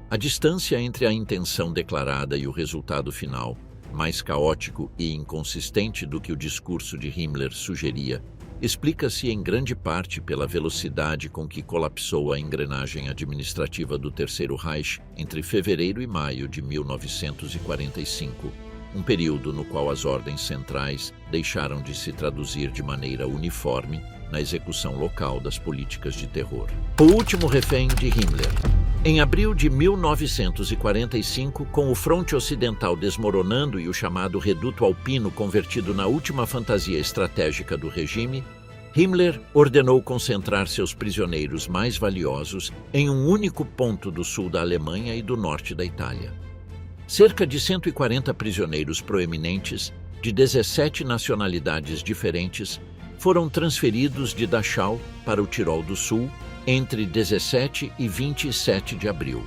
A distância entre a intenção declarada e o resultado final, mais caótico e inconsistente do que o discurso de Himmler sugeria, explica-se em grande parte pela velocidade com que colapsou a engrenagem administrativa do Terceiro Reich entre fevereiro e maio de 1945, um período no qual as ordens centrais deixaram de se traduzir de maneira uniforme na execução local das políticas de terror. O último refém de Himmler. Em abril de 1945, com o fronte ocidental desmoronando e o chamado Reduto Alpino convertido na última fantasia estratégica do regime, Himmler ordenou concentrar seus prisioneiros mais valiosos em um único ponto do sul da Alemanha e do norte da Itália. Cerca de 140 prisioneiros proeminentes, de 17 nacionalidades diferentes, foram transferidos de Dachau para o Tirol do Sul entre 17 e 27 de abril.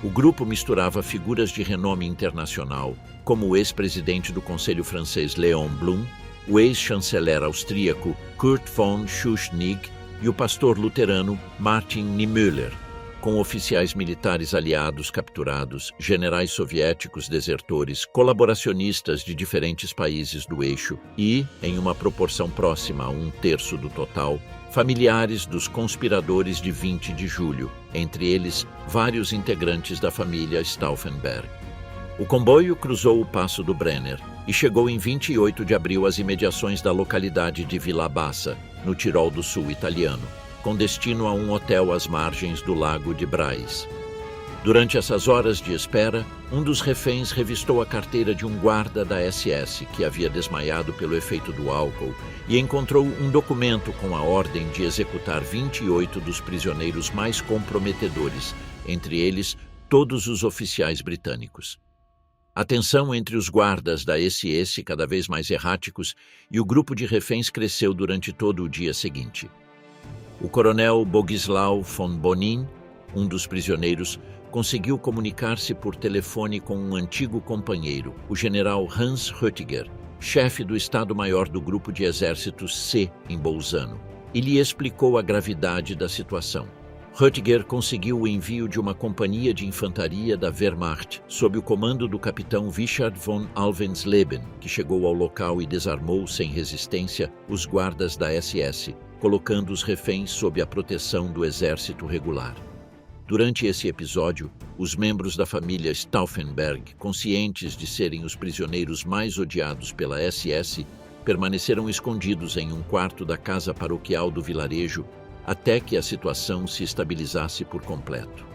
O grupo misturava figuras de renome internacional, como o ex-presidente do Conselho francês Léon Blum, o ex-chanceler austríaco Kurt von Schuschnigg e o pastor luterano Martin Niemöller, com oficiais militares aliados capturados, generais soviéticos desertores, colaboracionistas de diferentes países do eixo e, em uma proporção próxima a 1/3 do total, familiares dos conspiradores de 20 de julho, entre eles vários integrantes da família Stauffenberg. O comboio cruzou o Passo do Brenner e chegou em 28 de abril às imediações da localidade de Villa Bassa, no Tirol do Sul italiano, com destino a um hotel às margens do Lago de Brais. Durante essas horas de espera, um dos reféns revistou a carteira de um guarda da SS que havia desmaiado pelo efeito do álcool e encontrou um documento com a ordem de executar 28 dos prisioneiros mais comprometedores, entre eles todos os oficiais britânicos. A tensão entre os guardas da SS, cada vez mais erráticos, e o grupo de reféns cresceu durante todo o dia seguinte. O coronel Bogislaw von Bonin, um dos prisioneiros, conseguiu comunicar-se por telefone com um antigo companheiro, o general Hans Rüttiger, chefe do Estado-Maior do Grupo de Exércitos C, em Bolzano, e lhe explicou a gravidade da situação. Rüttiger conseguiu o envio de uma companhia de infantaria da Wehrmacht, sob o comando do capitão Wichard von Alvensleben, que chegou ao local e desarmou sem resistência os guardas da SS, colocando os reféns sob a proteção do exército regular. Durante esse episódio, os membros da família Stauffenberg, conscientes de serem os prisioneiros mais odiados pela SS, permaneceram escondidos em um quarto da casa paroquial do vilarejo até que a situação se estabilizasse por completo.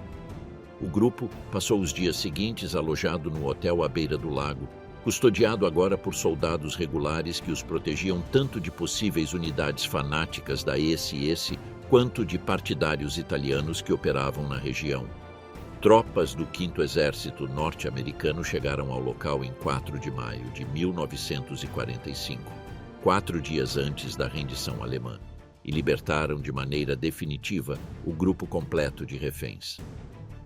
O grupo passou os dias seguintes alojado no hotel à beira do lago, custodiado agora por soldados regulares que os protegiam tanto de possíveis unidades fanáticas da SS quanto de partidários italianos que operavam na região. Tropas do 5º Exército norte-americano chegaram ao local em 4 de maio de 1945, 4 dias antes da rendição alemã, e libertaram de maneira definitiva o grupo completo de reféns.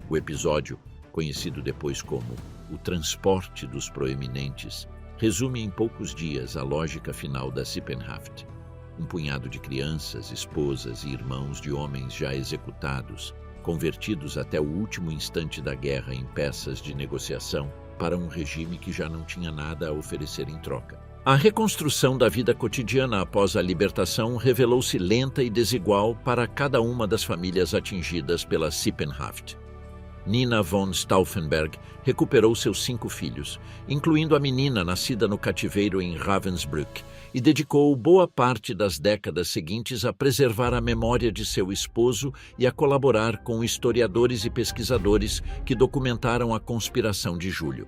O episódio, conhecido depois como o Transporte dos Proeminentes, resume em poucos dias a lógica final da Sippenhaft. Um punhado de crianças, esposas e irmãos de homens já executados, convertidos até o último instante da guerra em peças de negociação para um regime que já não tinha nada a oferecer em troca. A reconstrução da vida cotidiana após a libertação revelou-se lenta e desigual para cada uma das famílias atingidas pela Sippenhaft. Nina von Stauffenberg recuperou seus 5 filhos, incluindo a menina nascida no cativeiro em Ravensbrück, e dedicou boa parte das décadas seguintes a preservar a memória de seu esposo e a colaborar com historiadores e pesquisadores que documentaram a conspiração de julho.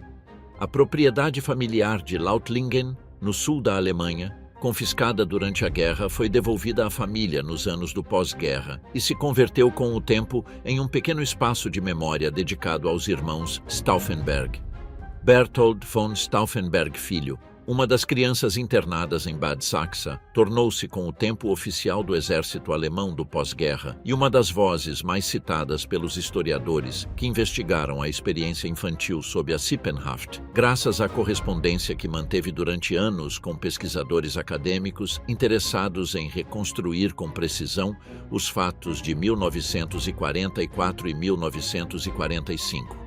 A propriedade familiar de Lautlingen, no sul da Alemanha, confiscada durante a guerra, foi devolvida à família nos anos do pós-guerra e se converteu com o tempo em um pequeno espaço de memória dedicado aos irmãos Stauffenberg. Berthold von Stauffenberg Filho, uma das crianças internadas em Bad Saxa, tornou-se com o tempo oficial do exército alemão do pós-guerra e uma das vozes mais citadas pelos historiadores que investigaram a experiência infantil sob a Sippenhaft, graças à correspondência que manteve durante anos com pesquisadores acadêmicos interessados em reconstruir com precisão os fatos de 1944 e 1945.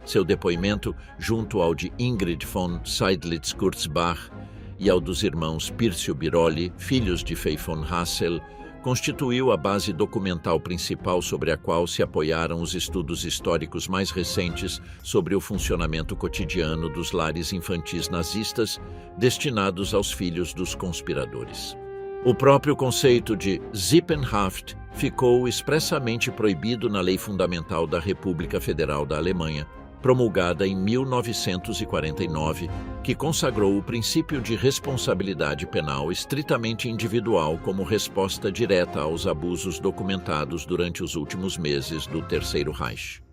Seu depoimento, junto ao de Ingrid von Seydlitz-Kurzbach e ao dos irmãos Pírcio Biroli, filhos de Fay von Hassel, constituiu a base documental principal sobre a qual se apoiaram os estudos históricos mais recentes sobre o funcionamento cotidiano dos lares infantis nazistas destinados aos filhos dos conspiradores. O próprio conceito de Sippenhaft ficou expressamente proibido na Lei Fundamental da República Federal da Alemanha, promulgada em 1949, que consagrou o princípio de responsabilidade penal estritamente individual como resposta direta aos abusos documentados durante os últimos meses do Terceiro Reich.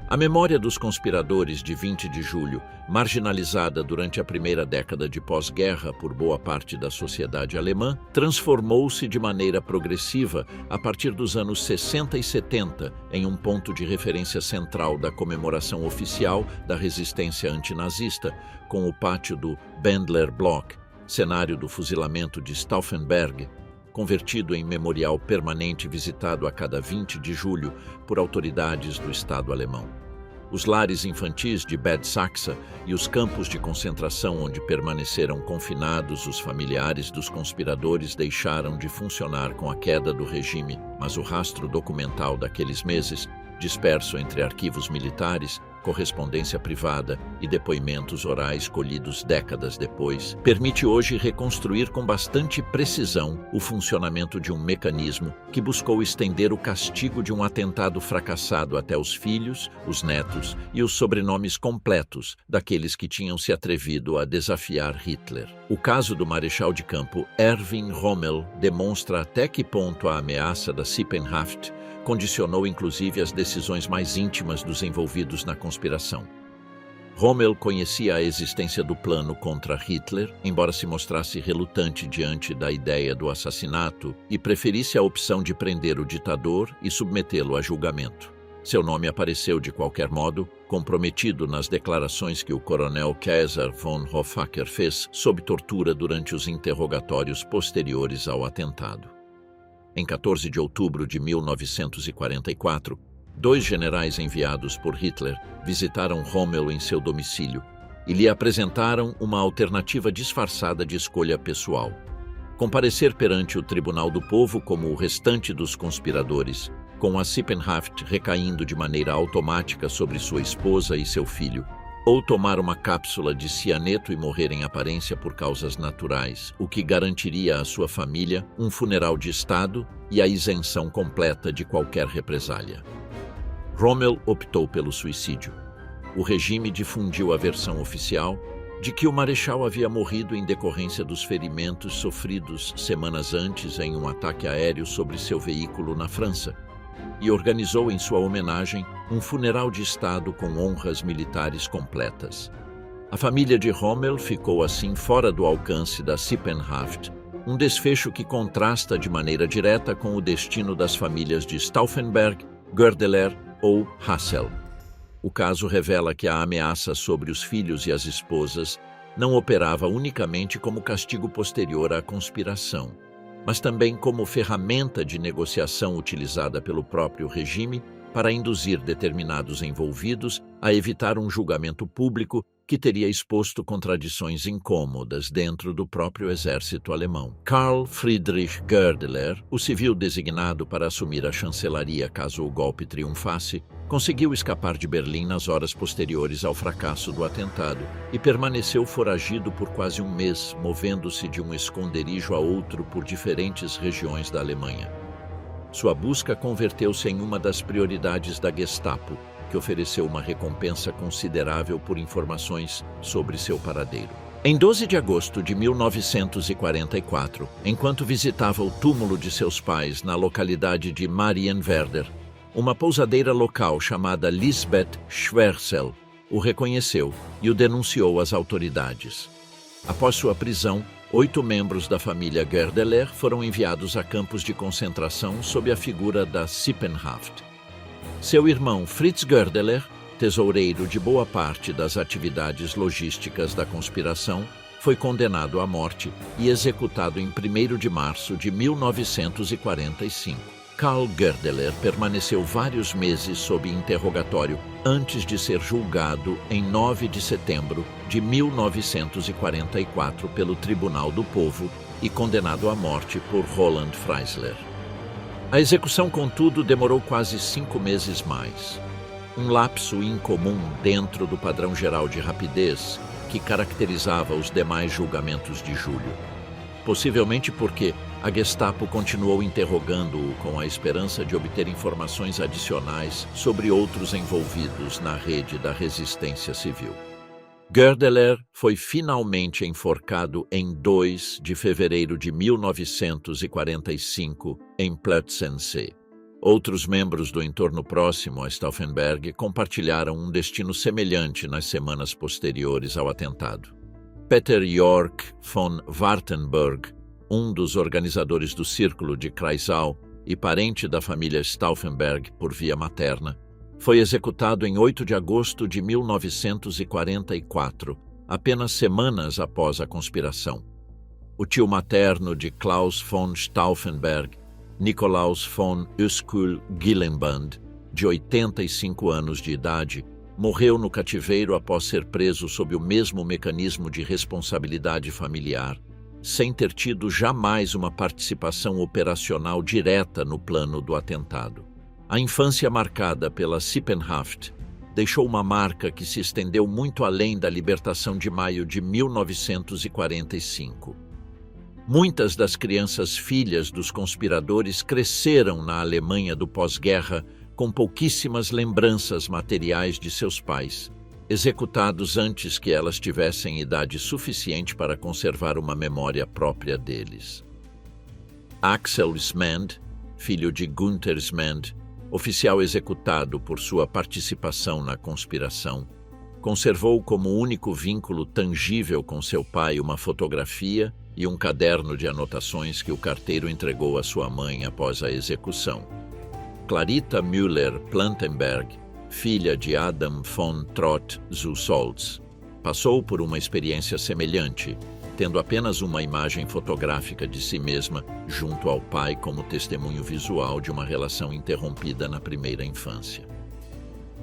A memória dos conspiradores de 20 de julho, marginalizada durante a primeira década de pós-guerra por boa parte da sociedade alemã, transformou-se de maneira progressiva a partir dos anos 60 e 70 em um ponto de referência central da comemoração oficial da resistência antinazista, com o pátio do Bendler Block, cenário do fuzilamento de Stauffenberg, convertido em memorial permanente visitado a cada 20 de julho por autoridades do Estado alemão. Os lares infantis de Bad Saxa e os campos de concentração onde permaneceram confinados os familiares dos conspiradores deixaram de funcionar com a queda do regime, mas o rastro documental daqueles meses, disperso entre arquivos militares, correspondência privada e depoimentos orais colhidos décadas depois, permite hoje reconstruir com bastante precisão o funcionamento de um mecanismo que buscou estender o castigo de um atentado fracassado até os filhos, os netos e os sobrenomes completos daqueles que tinham se atrevido a desafiar Hitler. O caso do marechal de campo Erwin Rommel demonstra até que ponto a ameaça da Sippenhaft condicionou inclusive as decisões mais íntimas dos envolvidos na conspiração. Rommel conhecia a existência do plano contra Hitler, embora se mostrasse relutante diante da ideia do assassinato e preferisse a opção de prender o ditador e submetê-lo a julgamento. Seu nome apareceu, de qualquer modo, comprometido nas declarações que o coronel Kaiser von Hoffacker fez sob tortura durante os interrogatórios posteriores ao atentado. Em 14 de outubro de 1944, 2 generais enviados por Hitler visitaram Rommel em seu domicílio e lhe apresentaram uma alternativa disfarçada de escolha pessoal: comparecer perante o Tribunal do Povo como o restante dos conspiradores, com a Sippenhaft recaindo de maneira automática sobre sua esposa e seu filho, ou tomar uma cápsula de cianeto e morrer em aparência por causas naturais, o que garantiria à sua família um funeral de Estado e a isenção completa de qualquer represália. Rommel optou pelo suicídio. O regime difundiu a versão oficial de que o marechal havia morrido em decorrência dos ferimentos sofridos semanas antes em um ataque aéreo sobre seu veículo na França, e organizou em sua homenagem um funeral de Estado com honras militares completas. A família de Rommel ficou assim fora do alcance da Sippenhaft, um desfecho que contrasta de maneira direta com o destino das famílias de Stauffenberg, Goerdeler ou Hassel. O caso revela que a ameaça sobre os filhos e as esposas não operava unicamente como castigo posterior à conspiração, mas também como ferramenta de negociação utilizada pelo próprio regime para induzir determinados envolvidos a evitar um julgamento público que teria exposto contradições incômodas dentro do próprio exército alemão. Karl Friedrich Goerdeler, o civil designado para assumir a chancelaria caso o golpe triunfasse, conseguiu escapar de Berlim nas horas posteriores ao fracasso do atentado e permaneceu foragido por quase um mês, movendo-se de um esconderijo a outro por diferentes regiões da Alemanha. Sua busca converteu-se em uma das prioridades da Gestapo, que ofereceu uma recompensa considerável por informações sobre seu paradeiro. Em 12 de agosto de 1944, enquanto visitava o túmulo de seus pais na localidade de Marienwerder, uma pousadeira local chamada Lisbeth Schwersel o reconheceu e o denunciou às autoridades. Após sua prisão, 8 membros da família Goerdeler foram enviados a campos de concentração sob a figura da Sippenhaft. Seu irmão Fritz Goerdeler, tesoureiro de boa parte das atividades logísticas da conspiração, foi condenado à morte e executado em 1º de março de 1945. Karl Goerdeler permaneceu vários meses sob interrogatório antes de ser julgado em 9 de setembro de 1944 pelo Tribunal do Povo e condenado à morte por Roland Freisler. A execução, contudo, demorou quase 5 meses mais. Um lapso incomum dentro do padrão geral de rapidez que caracterizava os demais julgamentos de julho. Possivelmente porque a Gestapo continuou interrogando-o com a esperança de obter informações adicionais sobre outros envolvidos na rede da resistência civil. Goerdeler foi finalmente enforcado em 2 de fevereiro de 1945 em Plötzensee. Outros membros do entorno próximo a Stauffenberg compartilharam um destino semelhante nas semanas posteriores ao atentado. Peter York von Wartenberg, um dos organizadores do Círculo de Kreisau e parente da família Stauffenberg por via materna, foi executado em 8 de agosto de 1944, apenas semanas após a conspiração. O tio materno de Klaus von Stauffenberg, Nikolaus von Uskul-Gyllenband, de 85 anos de idade, morreu no cativeiro após ser preso sob o mesmo mecanismo de responsabilidade familiar, sem ter tido jamais uma participação operacional direta no plano do atentado. A infância marcada pela Sippenhaft deixou uma marca que se estendeu muito além da libertação de maio de 1945. Muitas das crianças filhas dos conspiradores cresceram na Alemanha do pós-guerra com pouquíssimas lembranças materiais de seus pais, executados antes que elas tivessem idade suficiente para conservar uma memória própria deles. Axel Smend, filho de Gunther Smend, oficial executado por sua participação na conspiração, conservou como único vínculo tangível com seu pai uma fotografia e um caderno de anotações que o carteiro entregou à sua mãe após a execução. Clarita Müller-Plantenberg, filha de Adam von Trott-Zusholz, passou por uma experiência semelhante, tendo apenas uma imagem fotográfica de si mesma junto ao pai como testemunho visual de uma relação interrompida na primeira infância.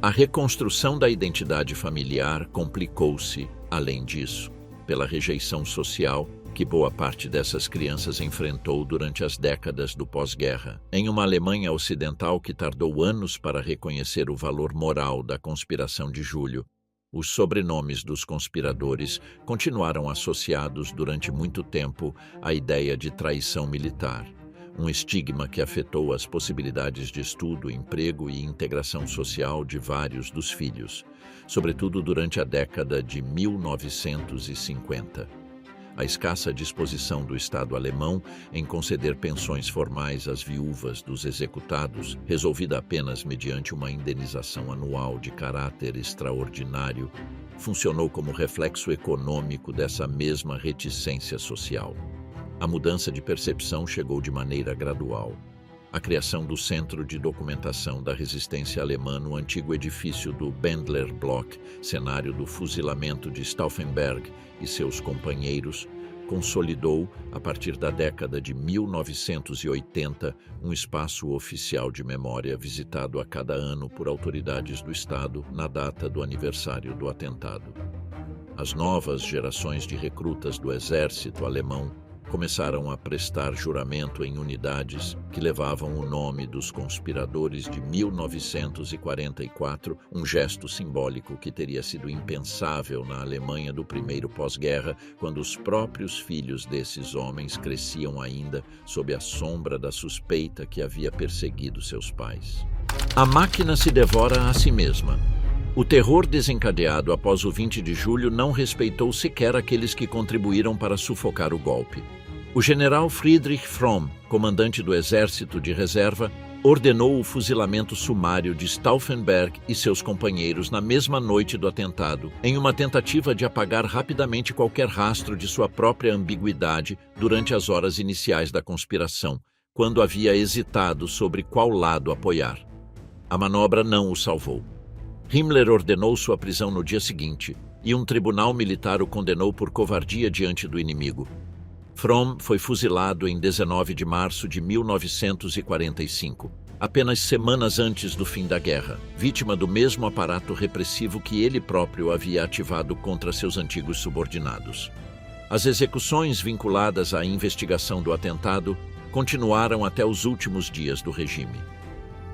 A reconstrução da identidade familiar complicou-se, além disso, pela rejeição social que boa parte dessas crianças enfrentou durante as décadas do pós-guerra, em uma Alemanha ocidental que tardou anos para reconhecer o valor moral da conspiração de julho. Os sobrenomes dos conspiradores continuaram associados durante muito tempo à ideia de traição militar, um estigma que afetou as possibilidades de estudo, emprego e integração social de vários dos filhos, sobretudo durante a década de 1950. A escassa disposição do Estado alemão em conceder pensões formais às viúvas dos executados, resolvida apenas mediante uma indenização anual de caráter extraordinário, funcionou como reflexo econômico dessa mesma reticência social. A mudança de percepção chegou de maneira gradual. A criação do Centro de Documentação da Resistência Alemã no antigo edifício do Bendler Block, cenário do fuzilamento de Stauffenberg e seus companheiros, consolidou, a partir da década de 1980, um espaço oficial de memória visitado a cada ano por autoridades do Estado na data do aniversário do atentado. As novas gerações de recrutas do exército alemão começaram a prestar juramento em unidades que levavam o nome dos conspiradores de 1944, um gesto simbólico que teria sido impensável na Alemanha do primeiro pós-guerra, quando os próprios filhos desses homens cresciam ainda sob a sombra da suspeita que havia perseguido seus pais. A máquina se devora a si mesma. O terror desencadeado após o 20 de julho não respeitou sequer aqueles que contribuíram para sufocar o golpe. O general Friedrich Fromm, comandante do Exército de Reserva, ordenou o fuzilamento sumário de Stauffenberg e seus companheiros na mesma noite do atentado, em uma tentativa de apagar rapidamente qualquer rastro de sua própria ambiguidade durante as horas iniciais da conspiração, quando havia hesitado sobre qual lado apoiar. A manobra não o salvou. Himmler ordenou sua prisão no dia seguinte, e um tribunal militar o condenou por covardia diante do inimigo. Fromm foi fuzilado em 19 de março de 1945, apenas semanas antes do fim da guerra, vítima do mesmo aparato repressivo que ele próprio havia ativado contra seus antigos subordinados. As execuções vinculadas à investigação do atentado continuaram até os últimos dias do regime.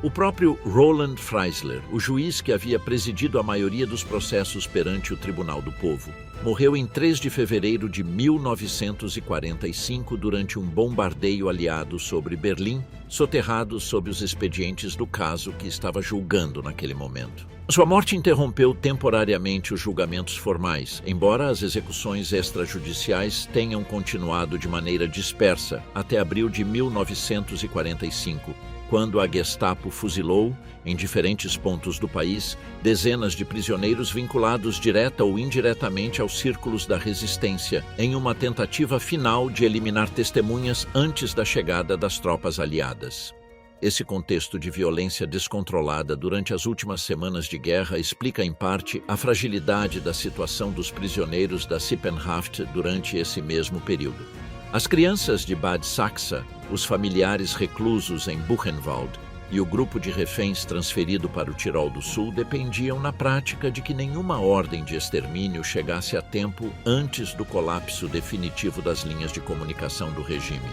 O próprio Roland Freisler, o juiz que havia presidido a maioria dos processos perante o Tribunal do Povo, morreu em 3 de fevereiro de 1945 durante um bombardeio aliado sobre Berlim, soterrado sob os expedientes do caso que estava julgando naquele momento. Sua morte interrompeu temporariamente os julgamentos formais, embora as execuções extrajudiciais tenham continuado de maneira dispersa até abril de 1945, quando a Gestapo fuzilou, em diferentes pontos do país, dezenas de prisioneiros vinculados direta ou indiretamente aos círculos da resistência, em uma tentativa final de eliminar testemunhas antes da chegada das tropas aliadas. Esse contexto de violência descontrolada durante as últimas semanas de guerra explica, em parte, a fragilidade da situação dos prisioneiros da Sippenhaft durante esse mesmo período. As crianças de Bad Saxa, os familiares reclusos em Buchenwald e o grupo de reféns transferido para o Tirol do Sul dependiam, na prática, de que nenhuma ordem de extermínio chegasse a tempo antes do colapso definitivo das linhas de comunicação do regime.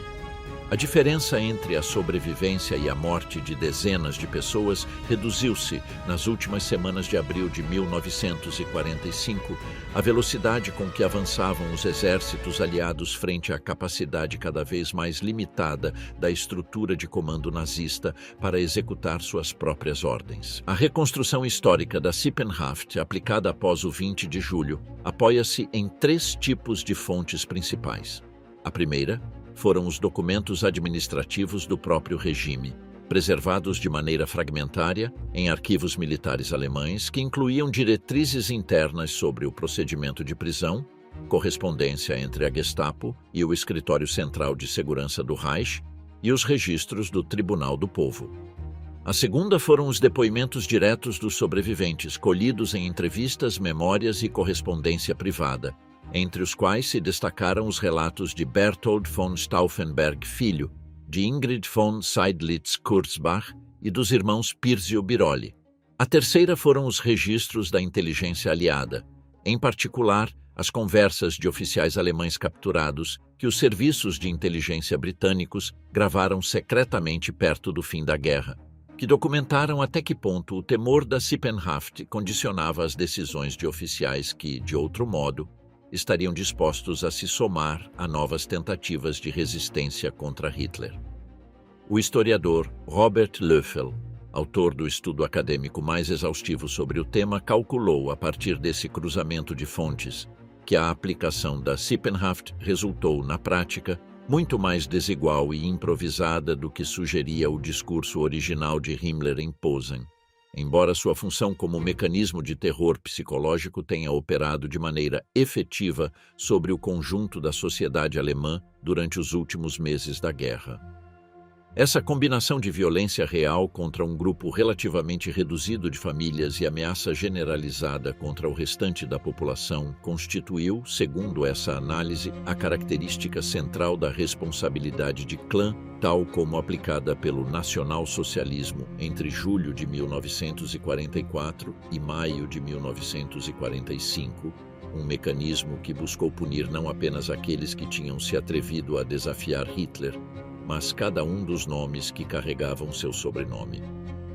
A diferença entre a sobrevivência e a morte de dezenas de pessoas reduziu-se nas últimas semanas de abril de 1945, à velocidade com que avançavam os exércitos aliados frente à capacidade cada vez mais limitada da estrutura de comando nazista para executar suas próprias ordens. A reconstrução histórica da Sippenhaft, aplicada após o 20 de julho, apoia-se em 3 tipos de fontes principais. A primeira foram os documentos administrativos do próprio regime, preservados de maneira fragmentária em arquivos militares alemães que incluíam diretrizes internas sobre o procedimento de prisão, correspondência entre a Gestapo e o Escritório Central de Segurança do Reich e os registros do Tribunal do Povo. A segunda foram os depoimentos diretos dos sobreviventes, colhidos em entrevistas, memórias e correspondência privada, entre os quais se destacaram os relatos de Berthold von Stauffenberg Filho, de Ingrid von Seydlitz-Kurzbach e dos irmãos Pirzio Biroli. A terceira foram os registros da inteligência aliada, em particular as conversas de oficiais alemães capturados que os serviços de inteligência britânicos gravaram secretamente perto do fim da guerra, que documentaram até que ponto o temor da Sippenhaft condicionava as decisões de oficiais que, de outro modo, estariam dispostos a se somar a novas tentativas de resistência contra Hitler. O historiador Robert Löffel, autor do estudo acadêmico mais exaustivo sobre o tema, calculou, a partir desse cruzamento de fontes, que a aplicação da Sippenhaft resultou, na prática, muito mais desigual e improvisada do que sugeria o discurso original de Himmler em Posen, embora sua função como mecanismo de terror psicológico tenha operado de maneira efetiva sobre o conjunto da sociedade alemã durante os últimos meses da guerra. Essa combinação de violência real contra um grupo relativamente reduzido de famílias e ameaça generalizada contra o restante da população constituiu, segundo essa análise, a característica central da responsabilidade de clã, tal como aplicada pelo nacionalsocialismo entre julho de 1944 e maio de 1945, um mecanismo que buscou punir não apenas aqueles que tinham se atrevido a desafiar Hitler, mas cada um dos nomes que carregavam seu sobrenome.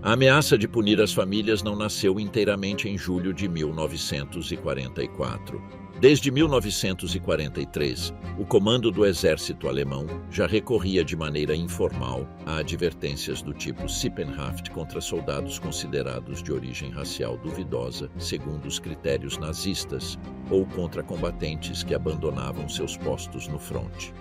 A ameaça de punir as famílias não nasceu inteiramente em julho de 1944. Desde 1943, o comando do exército alemão já recorria de maneira informal a advertências do tipo Sippenhaft contra soldados considerados de origem racial duvidosa, segundo os critérios nazistas, ou contra combatentes que abandonavam seus postos no fronte.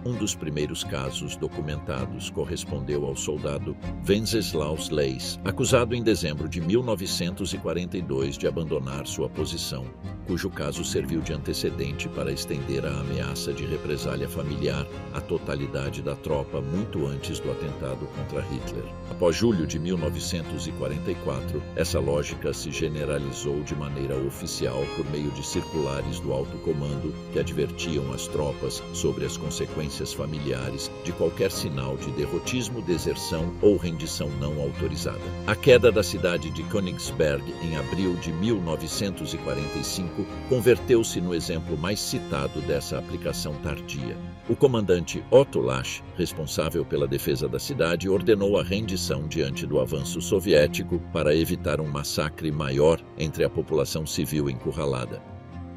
Um dos primeiros casos documentados correspondeu ao soldado Wenceslaus Leis, acusado em dezembro de 1942 de abandonar sua posição, cujo caso serviu de antecedente para estender a ameaça de represália familiar à totalidade da tropa muito antes do atentado contra Hitler. Após julho de 1944, essa lógica se generalizou de maneira oficial por meio de circulares do alto comando que advertiam as tropas sobre as consequências familiares de qualquer sinal de derrotismo, deserção ou rendição não autorizada. A queda da cidade de Königsberg em abril de 1945 converteu-se no exemplo mais citado dessa aplicação tardia. O comandante Otto Lasch, responsável pela defesa da cidade, ordenou a rendição diante do avanço soviético para evitar um massacre maior entre a população civil encurralada.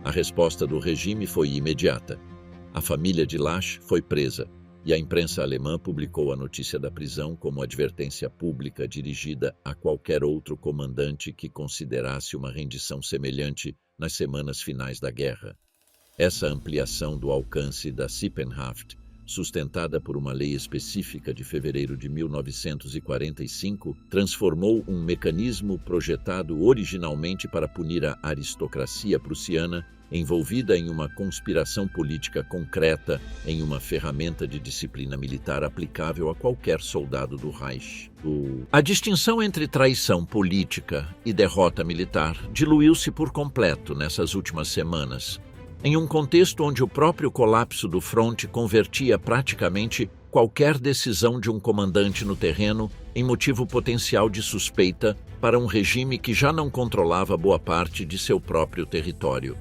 A resposta do regime foi imediata. A família de Lasch foi presa e a imprensa alemã publicou a notícia da prisão como advertência pública dirigida a qualquer outro comandante que considerasse uma rendição semelhante nas semanas finais da guerra. Essa ampliação do alcance da Sippenhaft sustentada por uma lei específica de fevereiro de 1945, transformou um mecanismo projetado originalmente para punir a aristocracia prussiana, envolvida em uma conspiração política concreta, em uma ferramenta de disciplina militar aplicável a qualquer soldado do Reich. A distinção entre traição política e derrota militar diluiu-se por completo nessas últimas semanas, em um contexto onde o próprio colapso do fronte convertia praticamente qualquer decisão de um comandante no terreno em motivo potencial de suspeita para um regime que já não controlava boa parte de seu próprio território.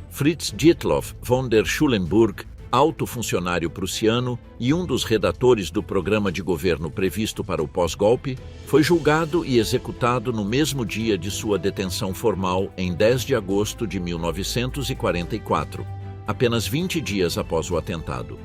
Fritz Dietloff von der Schulenburg, alto funcionário prussiano e um dos redatores do programa de governo previsto para o pós-golpe, foi julgado e executado no mesmo dia de sua detenção formal em 10 de agosto de 1944, apenas 20 dias após o atentado.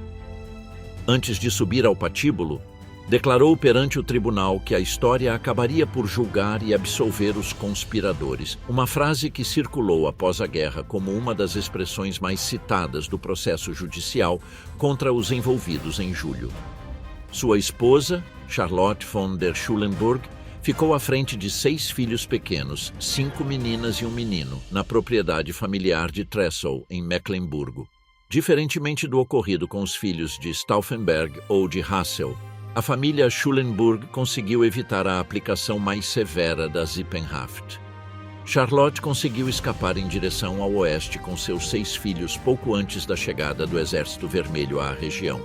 Antes de subir ao patíbulo, declarou perante o tribunal que a história acabaria por julgar e absolver os conspiradores, uma frase que circulou após a guerra como uma das expressões mais citadas do processo judicial contra os envolvidos em julho. Sua esposa, Charlotte von der Schulenburg, ficou à frente de 6 filhos pequenos, 5 meninas e um menino, na propriedade familiar de Tressow, em Mecklemburgo. Diferentemente do ocorrido com os filhos de Stauffenberg ou de Hassel, a família Schulenburg conseguiu evitar a aplicação mais severa da Sippenhaft. Charlotte conseguiu escapar em direção ao oeste com seus 6 filhos pouco antes da chegada do Exército Vermelho à região,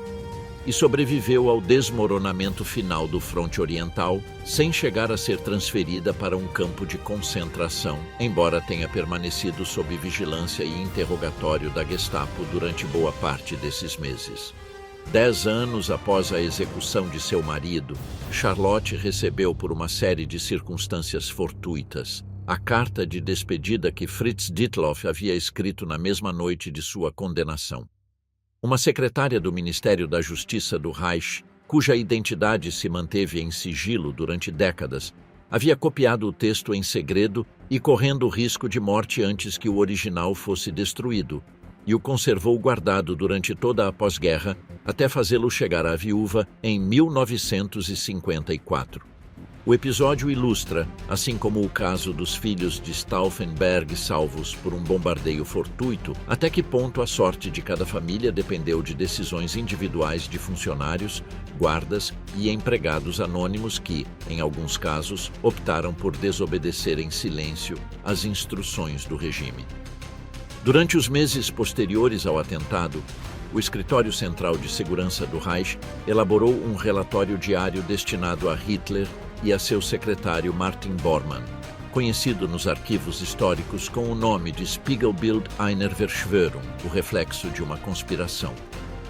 e sobreviveu ao desmoronamento final do fronte oriental, sem chegar a ser transferida para um campo de concentração, embora tenha permanecido sob vigilância e interrogatório da Gestapo durante boa parte desses meses. 10 anos após a execução de seu marido, Charlotte recebeu, por uma série de circunstâncias fortuitas, a carta de despedida que Fritz Dietloff havia escrito na mesma noite de sua condenação. Uma secretária do Ministério da Justiça do Reich, cuja identidade se manteve em sigilo durante décadas, havia copiado o texto em segredo e correndo o risco de morte antes que o original fosse destruído, e o conservou guardado durante toda a pós-guerra até fazê-lo chegar à viúva em 1954. O episódio ilustra, assim como o caso dos filhos de Stauffenberg salvos por um bombardeio fortuito, até que ponto a sorte de cada família dependeu de decisões individuais de funcionários, guardas e empregados anônimos que, em alguns casos, optaram por desobedecer em silêncio às instruções do regime. Durante os meses posteriores ao atentado, o Escritório Central de Segurança do Reich elaborou um relatório diário destinado a Hitler e a seu secretário Martin Bormann, conhecido nos arquivos históricos com o nome de Spiegelbild einer Verschwörung, o reflexo de uma conspiração.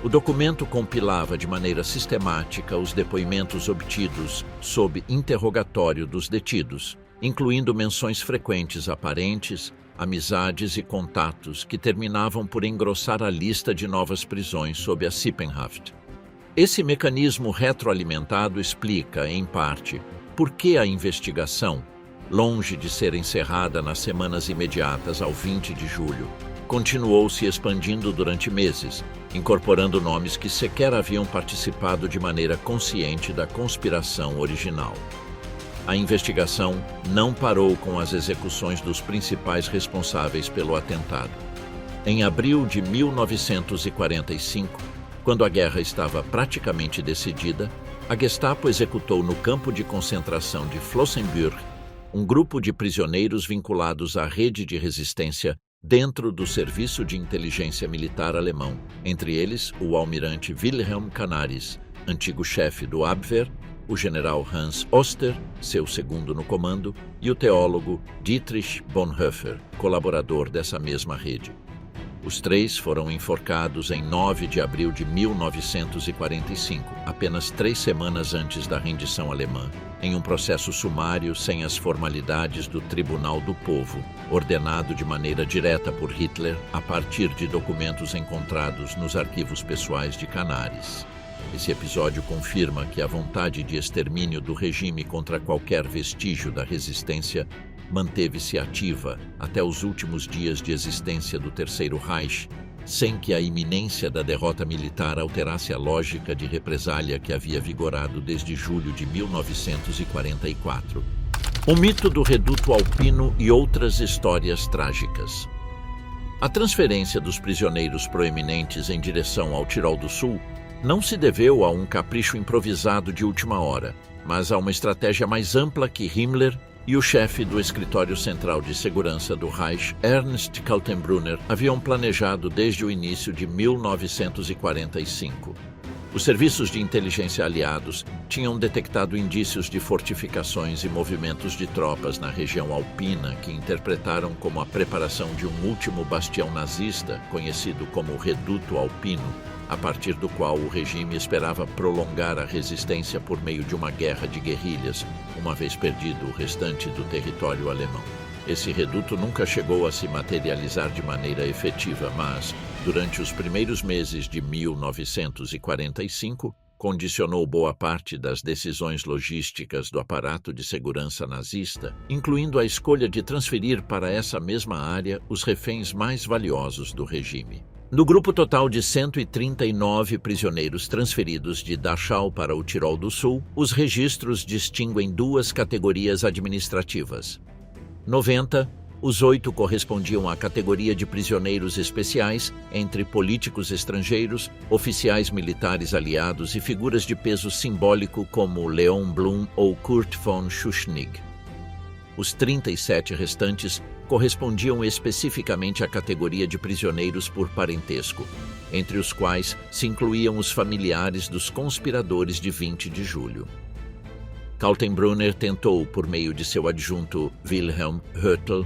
O documento compilava de maneira sistemática os depoimentos obtidos sob interrogatório dos detidos, incluindo menções frequentes a parentes, amizades e contatos que terminavam por engrossar a lista de novas prisões sob a Sippenhaft. Esse mecanismo retroalimentado explica, em parte, por que a investigação, longe de ser encerrada nas semanas imediatas ao 20 de julho, continuou se expandindo durante meses, incorporando nomes que sequer haviam participado de maneira consciente da conspiração original. A investigação não parou com as execuções dos principais responsáveis pelo atentado. Em abril de 1945, quando a guerra estava praticamente decidida, a Gestapo executou no campo de concentração de Flossenbürg um grupo de prisioneiros vinculados à rede de resistência dentro do Serviço de Inteligência Militar alemão, entre eles o almirante Wilhelm Canaris, antigo chefe do Abwehr, o general Hans Oster, seu segundo no comando, e o teólogo Dietrich Bonhoeffer, colaborador dessa mesma rede. Os 3 foram enforcados em 9 de abril de 1945, apenas 3 semanas antes da rendição alemã, em um processo sumário sem as formalidades do Tribunal do Povo, ordenado de maneira direta por Hitler a partir de documentos encontrados nos arquivos pessoais de Canaris. Esse episódio confirma que a vontade de extermínio do regime contra qualquer vestígio da resistência manteve-se ativa até os últimos dias de existência do Terceiro Reich, sem que a iminência da derrota militar alterasse a lógica de represália que havia vigorado desde julho de 1944. O mito do reduto alpino e outras histórias trágicas. A transferência dos prisioneiros proeminentes em direção ao Tirol do Sul não se deveu a um capricho improvisado de última hora, mas a uma estratégia mais ampla que Himmler e o chefe do Escritório Central de Segurança do Reich, Ernst Kaltenbrunner, haviam planejado desde o início de 1945. Os serviços de inteligência aliados tinham detectado indícios de fortificações e movimentos de tropas na região alpina que interpretaram como a preparação de um último bastião nazista, conhecido como Reduto Alpino, a partir do qual o regime esperava prolongar a resistência por meio de uma guerra de guerrilhas, uma vez perdido o restante do território alemão. Esse reduto nunca chegou a se materializar de maneira efetiva, mas, durante os primeiros meses de 1945, condicionou boa parte das decisões logísticas do aparato de segurança nazista, incluindo a escolha de transferir para essa mesma área os reféns mais valiosos do regime. No grupo total de 139 prisioneiros transferidos de Dachau para o Tirol do Sul, os registros distinguem duas categorias administrativas. 90, os 8 correspondiam à categoria de prisioneiros especiais entre políticos estrangeiros, oficiais militares aliados e figuras de peso simbólico como Leon Blum ou Kurt von Schuschnigg. Os 37 restantes correspondiam especificamente à categoria de prisioneiros por parentesco, entre os quais se incluíam os familiares dos conspiradores de 20 de julho. Kaltenbrunner tentou, por meio de seu adjunto Wilhelm Höttl,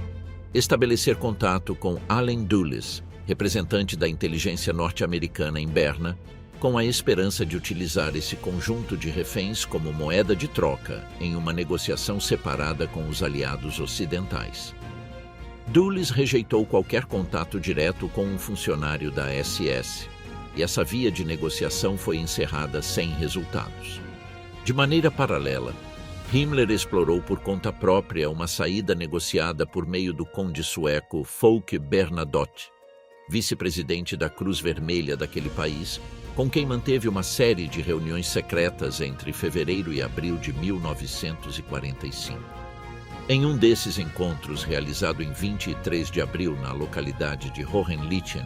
estabelecer contato com Allen Dulles, representante da inteligência norte-americana em Berna, com a esperança de utilizar esse conjunto de reféns como moeda de troca em uma negociação separada com os aliados ocidentais. Dulles rejeitou qualquer contato direto com um funcionário da SS, e essa via de negociação foi encerrada sem resultados. De maneira paralela, Himmler explorou por conta própria uma saída negociada por meio do conde sueco Folke Bernadotte, vice-presidente da Cruz Vermelha daquele país, com quem manteve uma série de reuniões secretas entre fevereiro e abril de 1945. Em um desses encontros, realizado em 23 de abril na localidade de Hohenlychen,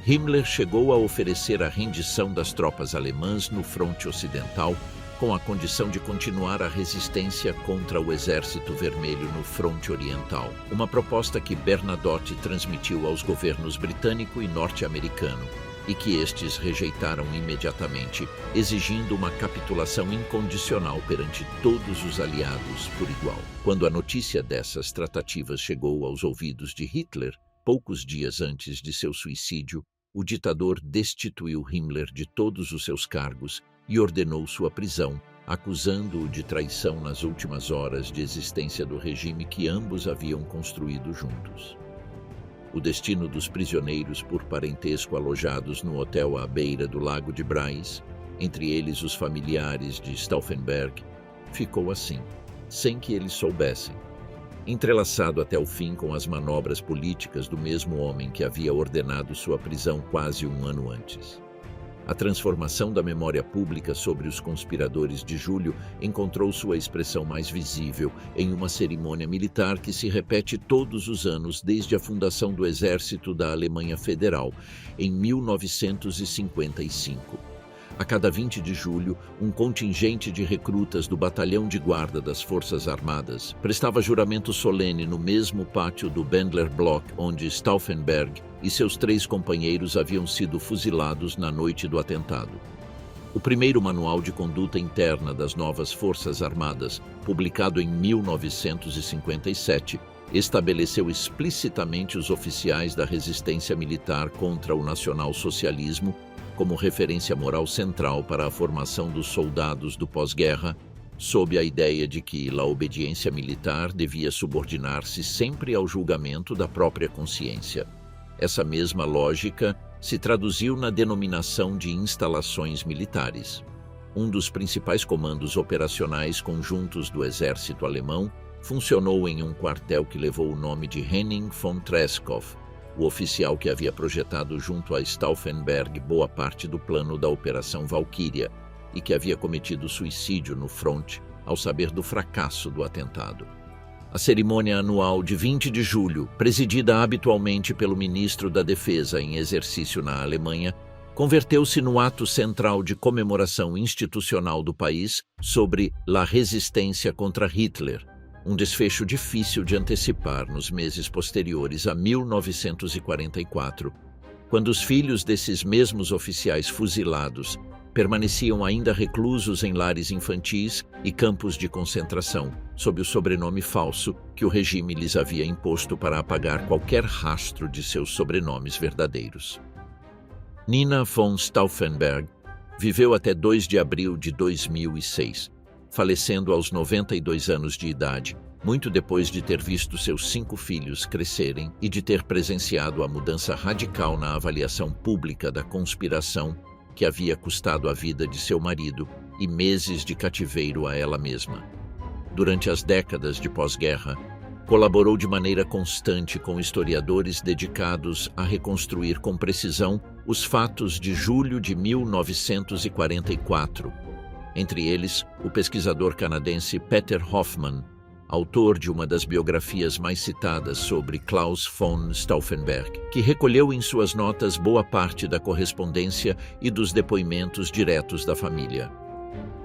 Himmler chegou a oferecer a rendição das tropas alemãs no fronte ocidental, com a condição de continuar a resistência contra o Exército Vermelho no fronte oriental, uma proposta que Bernadotte transmitiu aos governos britânico e norte-americano, e que estes rejeitaram imediatamente, exigindo uma capitulação incondicional perante todos os aliados por igual. Quando a notícia dessas tratativas chegou aos ouvidos de Hitler, poucos dias antes de seu suicídio, o ditador destituiu Himmler de todos os seus cargos e ordenou sua prisão, acusando-o de traição nas últimas horas de existência do regime que ambos haviam construído juntos. O destino dos prisioneiros por parentesco alojados no hotel à beira do Lago de Brais, entre eles os familiares de Stauffenberg, ficou assim, sem que eles soubessem, entrelaçado até o fim com as manobras políticas do mesmo homem que havia ordenado sua prisão quase um ano antes. A transformação da memória pública sobre os conspiradores de julho encontrou sua expressão mais visível em uma cerimônia militar que se repete todos os anos desde a fundação do Exército da Alemanha Federal, em 1955. A cada 20 de julho, um contingente de recrutas do Batalhão de Guarda das Forças Armadas prestava juramento solene no mesmo pátio do Bendler Block, onde Stauffenberg e seus 3 companheiros haviam sido fuzilados na noite do atentado. O primeiro manual de conduta interna das novas Forças Armadas, publicado em 1957, estabeleceu explicitamente os oficiais da resistência militar contra o nacionalsocialismo como referência moral central para a formação dos soldados do pós-guerra, sob a ideia de que a obediência militar devia subordinar-se sempre ao julgamento da própria consciência. Essa mesma lógica se traduziu na denominação de instalações militares. Um dos principais comandos operacionais conjuntos do exército alemão funcionou em um quartel que levou o nome de Henning von Treschow, o oficial que havia projetado junto a Stauffenberg boa parte do plano da Operação Valkyria e que havia cometido suicídio no fronte ao saber do fracasso do atentado. A cerimônia anual de 20 de julho, presidida habitualmente pelo ministro da Defesa em exercício na Alemanha, converteu-se no ato central de comemoração institucional do país sobre la resistência contra Hitler, um desfecho difícil de antecipar nos meses posteriores a 1944, quando os filhos desses mesmos oficiais fuzilados permaneciam ainda reclusos em lares infantis e campos de concentração, sob o sobrenome falso que o regime lhes havia imposto para apagar qualquer rastro de seus sobrenomes verdadeiros. Nina von Stauffenberg viveu até 2 de abril de 2006, falecendo aos 92 anos de idade, muito depois de ter visto seus 5 filhos crescerem e de ter presenciado a mudança radical na avaliação pública da conspiração que havia custado a vida de seu marido e meses de cativeiro a ela mesma. Durante as décadas de pós-guerra, colaborou de maneira constante com historiadores dedicados a reconstruir com precisão os fatos de julho de 1944, entre eles o pesquisador canadense Peter Hoffman, autor de uma das biografias mais citadas sobre Klaus von Stauffenberg, que recolheu em suas notas boa parte da correspondência e dos depoimentos diretos da família.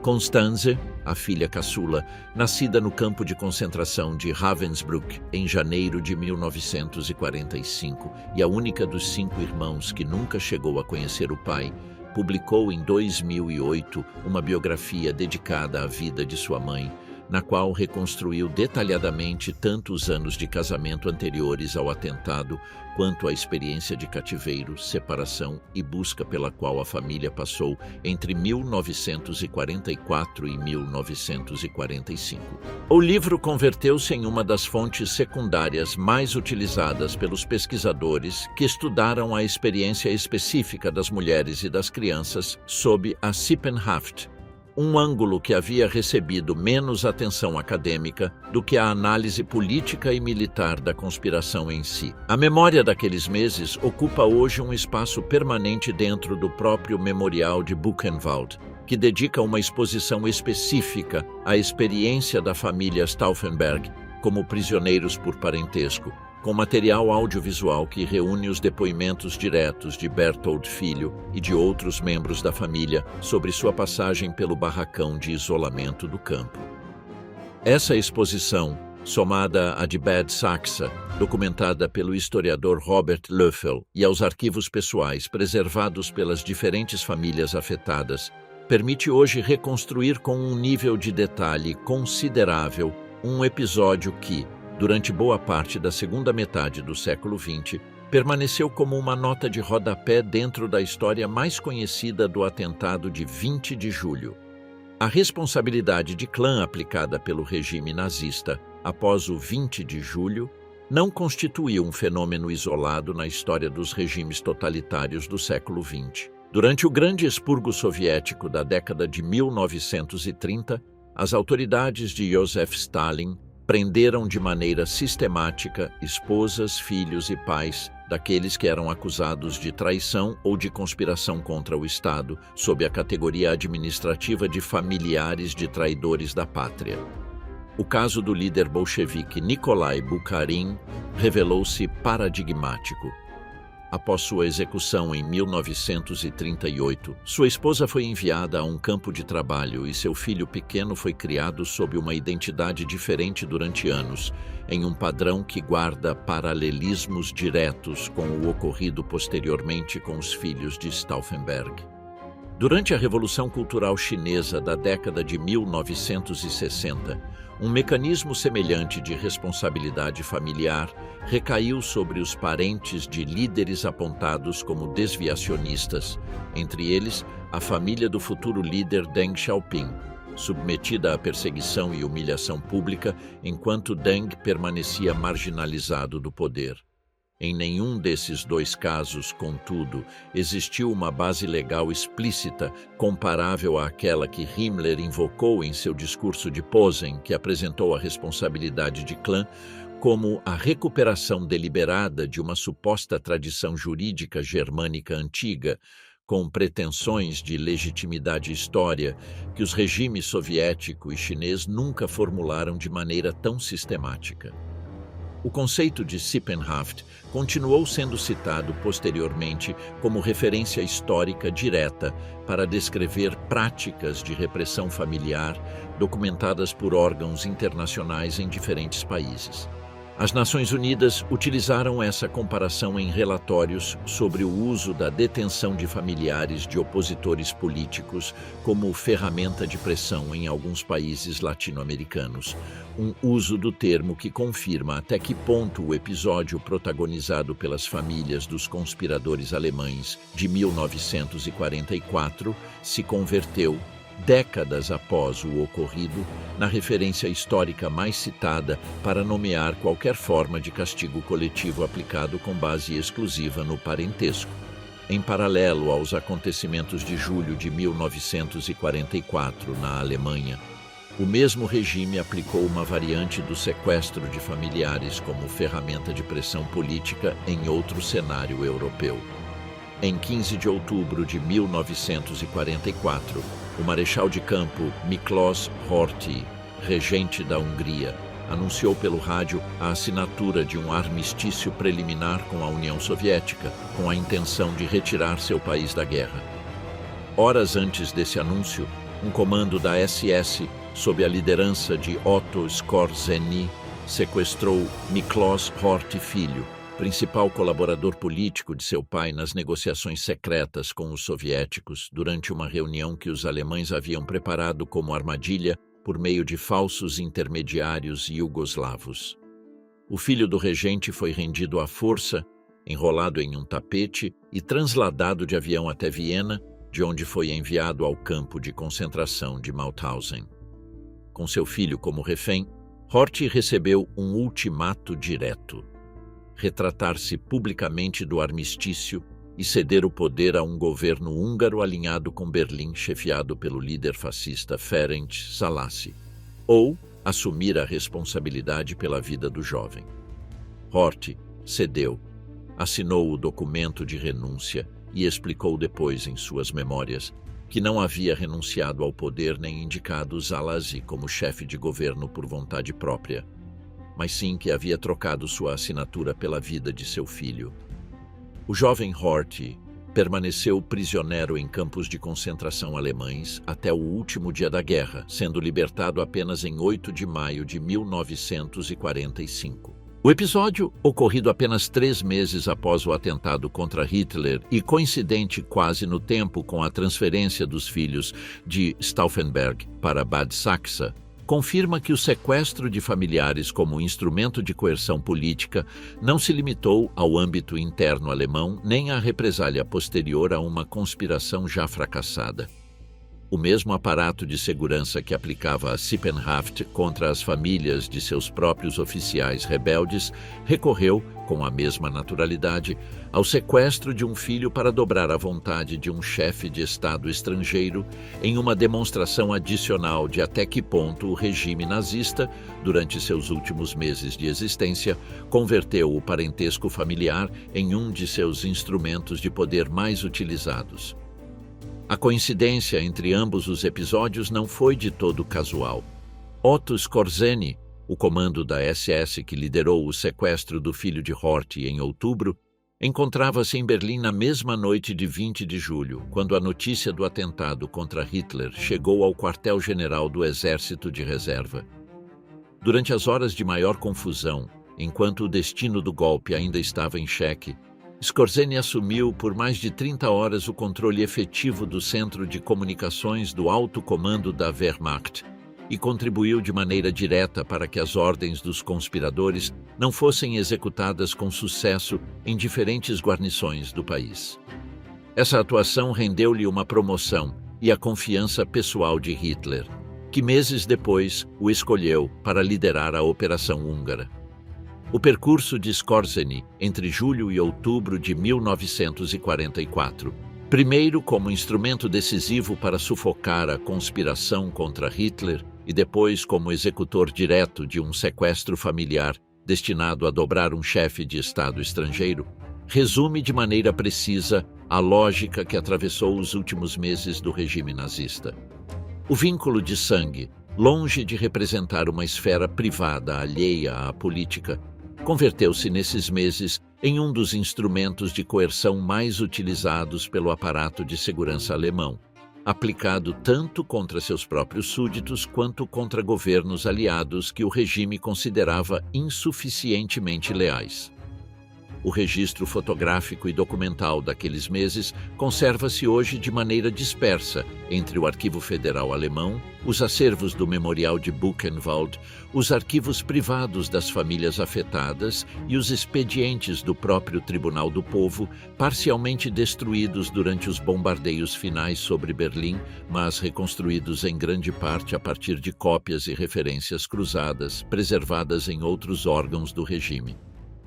Constanze, a filha caçula, nascida no campo de concentração de Ravensbrück em janeiro de 1945 e a única dos 5 irmãos que nunca chegou a conhecer o pai, publicou em 2008 uma biografia dedicada à vida de sua mãe, na qual reconstruiu detalhadamente tanto os anos de casamento anteriores ao atentado, quanto a experiência de cativeiro, separação e busca pela qual a família passou entre 1944 e 1945. O livro converteu-se em uma das fontes secundárias mais utilizadas pelos pesquisadores que estudaram a experiência específica das mulheres e das crianças sob a Sippenhaft, um ângulo que havia recebido menos atenção acadêmica do que a análise política e militar da conspiração em si. A memória daqueles meses ocupa hoje um espaço permanente dentro do próprio Memorial de Buchenwald, que dedica uma exposição específica à experiência da família Stauffenberg como prisioneiros por parentesco, com material audiovisual que reúne os depoimentos diretos de Berthold Filho e de outros membros da família sobre sua passagem pelo barracão de isolamento do campo. Essa exposição, somada à de Bad Saxa, documentada pelo historiador Robert Löffel, e aos arquivos pessoais preservados pelas diferentes famílias afetadas, permite hoje reconstruir com um nível de detalhe considerável um episódio que, durante boa parte da segunda metade do século XX, permaneceu como uma nota de rodapé dentro da história mais conhecida do atentado de 20 de julho. A responsabilidade de clã aplicada pelo regime nazista após o 20 de julho não constituiu um fenômeno isolado na história dos regimes totalitários do século XX. Durante o grande expurgo soviético da década de 1930, as autoridades de Joseph Stalin prenderam de maneira sistemática esposas, filhos e pais daqueles que eram acusados de traição ou de conspiração contra o Estado, sob a categoria administrativa de familiares de traidores da pátria. O caso do líder bolchevique Nikolai Bukharin revelou-se paradigmático. Após sua execução em 1938, sua esposa foi enviada a um campo de trabalho e seu filho pequeno foi criado sob uma identidade diferente durante anos, em um padrão que guarda paralelismos diretos com o ocorrido posteriormente com os filhos de Stauffenberg. Durante a Revolução Cultural Chinesa da década de 1960, um mecanismo semelhante de responsabilidade familiar recaiu sobre os parentes de líderes apontados como desviacionistas, entre eles a família do futuro líder Deng Xiaoping, submetida à perseguição e humilhação pública enquanto Deng permanecia marginalizado do poder. Em nenhum desses 2 casos, contudo, existiu uma base legal explícita comparável àquela que Himmler invocou em seu discurso de Posen, que apresentou a responsabilidade de clã como a recuperação deliberada de uma suposta tradição jurídica germânica antiga, com pretensões de legitimidade histórica que os regimes soviético e chinês nunca formularam de maneira tão sistemática. O conceito de Sippenhaft continuou sendo citado posteriormente como referência histórica direta para descrever práticas de repressão familiar documentadas por órgãos internacionais em diferentes países. As Nações Unidas utilizaram essa comparação em relatórios sobre o uso da detenção de familiares de opositores políticos como ferramenta de pressão em alguns países latino-americanos, um uso do termo que confirma até que ponto o episódio protagonizado pelas famílias dos conspiradores alemães de 1944 se converteu, décadas após o ocorrido, na referência histórica mais citada para nomear qualquer forma de castigo coletivo aplicado com base exclusiva no parentesco. Em paralelo aos acontecimentos de julho de 1944 na Alemanha, o mesmo regime aplicou uma variante do sequestro de familiares como ferramenta de pressão política em outro cenário europeu. Em 15 de outubro de 1944, o marechal de campo Miklos Horthy, regente da Hungria, anunciou pelo rádio a assinatura de um armistício preliminar com a União Soviética, com a intenção de retirar seu país da guerra. Horas antes desse anúncio, um comando da SS, sob a liderança de Otto Skorzeny, sequestrou Miklos Horthy filho, principal colaborador político de seu pai nas negociações secretas com os soviéticos durante uma reunião que os alemães haviam preparado como armadilha por meio de falsos intermediários iugoslavos. O filho do regente foi rendido à força, enrolado em um tapete e transladado de avião até Viena, de onde foi enviado ao campo de concentração de Mauthausen. Com seu filho como refém, Horthy recebeu um ultimato direto: retratar-se publicamente do armistício e ceder o poder a um governo húngaro alinhado com Berlim, chefiado pelo líder fascista Ferenc Szalasi, ou assumir a responsabilidade pela vida do jovem. Horthy cedeu, assinou o documento de renúncia e explicou depois em suas memórias que não havia renunciado ao poder nem indicado Szalasi como chefe de governo por vontade própria, mas sim que havia trocado sua assinatura pela vida de seu filho. O jovem Horthy permaneceu prisioneiro em campos de concentração alemães até o último dia da guerra, sendo libertado apenas em 8 de maio de 1945. O episódio, ocorrido apenas 3 meses após o atentado contra Hitler e coincidente quase no tempo com a transferência dos filhos de Stauffenberg para Bad Sachsa, confirma que o sequestro de familiares como instrumento de coerção política não se limitou ao âmbito interno alemão nem à represália posterior a uma conspiração já fracassada. O mesmo aparato de segurança que aplicava a Sippenhaft contra as famílias de seus próprios oficiais rebeldes recorreu, com a mesma naturalidade, ao sequestro de um filho para dobrar a vontade de um chefe de Estado estrangeiro em uma demonstração adicional de até que ponto o regime nazista, durante seus últimos meses de existência, converteu o parentesco familiar em um de seus instrumentos de poder mais utilizados. A coincidência entre ambos os episódios não foi de todo casual. Otto Skorzeny, o comando da SS que liderou o sequestro do filho de Horthy em outubro, encontrava-se em Berlim na mesma noite de 20 de julho, quando a notícia do atentado contra Hitler chegou ao quartel-general do Exército de Reserva. Durante as horas de maior confusão, enquanto o destino do golpe ainda estava em xeque, Skorzeny assumiu por mais de 30 horas o controle efetivo do centro de comunicações do alto comando da Wehrmacht e contribuiu de maneira direta para que as ordens dos conspiradores não fossem executadas com sucesso em diferentes guarnições do país. Essa atuação rendeu-lhe uma promoção e a confiança pessoal de Hitler, que meses depois o escolheu para liderar a Operação Húngara. O percurso de Skorzeny entre julho e outubro de 1944, primeiro como instrumento decisivo para sufocar a conspiração contra Hitler e depois como executor direto de um sequestro familiar destinado a dobrar um chefe de Estado estrangeiro, resume de maneira precisa a lógica que atravessou os últimos meses do regime nazista. O vínculo de sangue, longe de representar uma esfera privada alheia à política, converteu-se nesses meses em um dos instrumentos de coerção mais utilizados pelo aparato de segurança alemão, aplicado tanto contra seus próprios súditos quanto contra governos aliados que o regime considerava insuficientemente leais. O registro fotográfico e documental daqueles meses conserva-se hoje de maneira dispersa entre o Arquivo Federal Alemão, os acervos do Memorial de Buchenwald, os arquivos privados das famílias afetadas e os expedientes do próprio Tribunal do Povo, parcialmente destruídos durante os bombardeios finais sobre Berlim, mas reconstruídos em grande parte a partir de cópias e referências cruzadas, preservadas em outros órgãos do regime.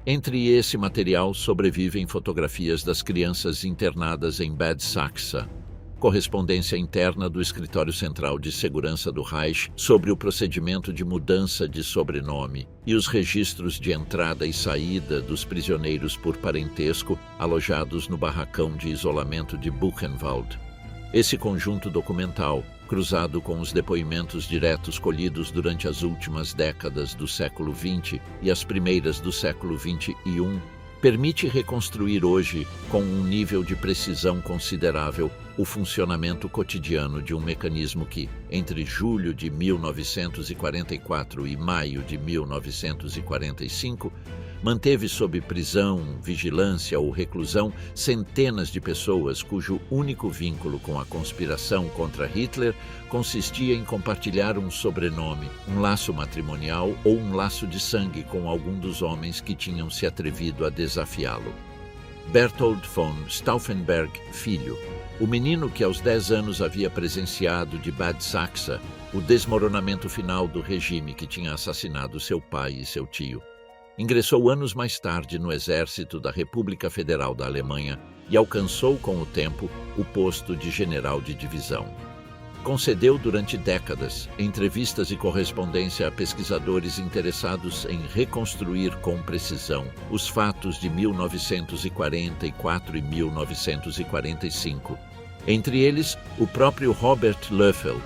Entre esse material sobrevivem fotografias das crianças internadas em Bad Saxa, correspondência interna do Escritório Central de Segurança do Reich sobre o procedimento de mudança de sobrenome e os registros de entrada e saída dos prisioneiros por parentesco alojados no barracão de isolamento de Buchenwald. Esse conjunto documental, cruzado com os depoimentos diretos colhidos durante as últimas décadas do século XX e as primeiras do século XXI, permite reconstruir hoje, com um nível de precisão considerável, o funcionamento cotidiano de um mecanismo que, entre julho de 1944 e maio de 1945, manteve sob prisão, vigilância ou reclusão centenas de pessoas cujo único vínculo com a conspiração contra Hitler consistia em compartilhar um sobrenome, um laço matrimonial ou um laço de sangue com algum dos homens que tinham se atrevido a desafiá-lo. Berthold von Stauffenberg, filho, o menino que aos 10 anos havia presenciado de Bad Saxa o desmoronamento final do regime que tinha assassinado seu pai e seu tio, ingressou anos mais tarde no exército da República Federal da Alemanha e alcançou com o tempo o posto de general de divisão. Concedeu durante décadas entrevistas e correspondência a pesquisadores interessados em reconstruir com precisão os fatos de 1944 e 1945. Entre eles, o próprio Robert Löffel,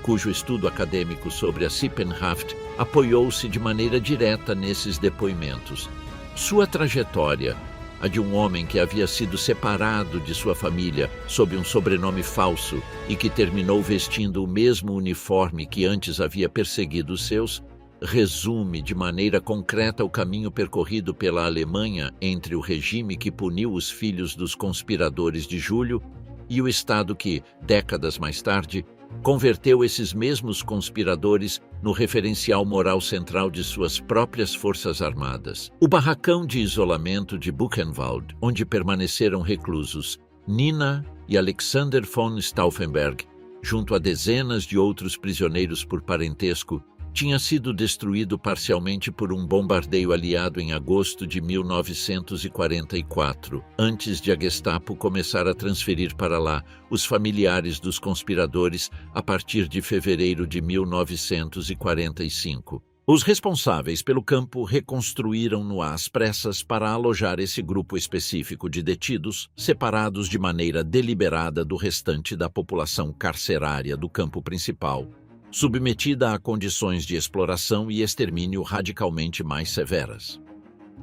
cujo estudo acadêmico sobre a Sippenhaft apoiou-se de maneira direta nesses depoimentos. Sua trajetória, a de um homem que havia sido separado de sua família sob um sobrenome falso e que terminou vestindo o mesmo uniforme que antes havia perseguido os seus, resume de maneira concreta o caminho percorrido pela Alemanha entre o regime que puniu os filhos dos conspiradores de julho e o Estado que, décadas mais tarde, converteu esses mesmos conspiradores no referencial moral central de suas próprias forças armadas. O barracão de isolamento de Buchenwald, onde permaneceram reclusos Nina e Alexander von Stauffenberg, junto a dezenas de outros prisioneiros por parentesco, tinha sido destruído parcialmente por um bombardeio aliado em agosto de 1944, antes de a Gestapo começar a transferir para lá os familiares dos conspiradores a partir de fevereiro de 1945. Os responsáveis pelo campo reconstruíram-no às pressas para alojar esse grupo específico de detidos, separados de maneira deliberada do restante da população carcerária do campo principal, submetida a condições de exploração e extermínio radicalmente mais severas.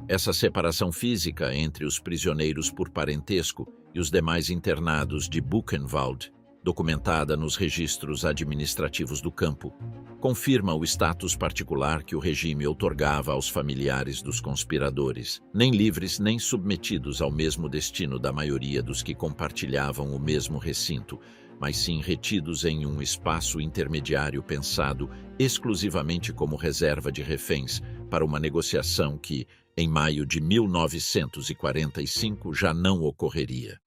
Essa separação física entre os prisioneiros por parentesco e os demais internados de Buchenwald, documentada nos registros administrativos do campo, confirma o status particular que o regime outorgava aos familiares dos conspiradores, nem livres nem submetidos ao mesmo destino da maioria dos que compartilhavam o mesmo recinto, mas sim retidos em um espaço intermediário pensado exclusivamente como reserva de reféns para uma negociação que, em maio de 1945, já não ocorreria.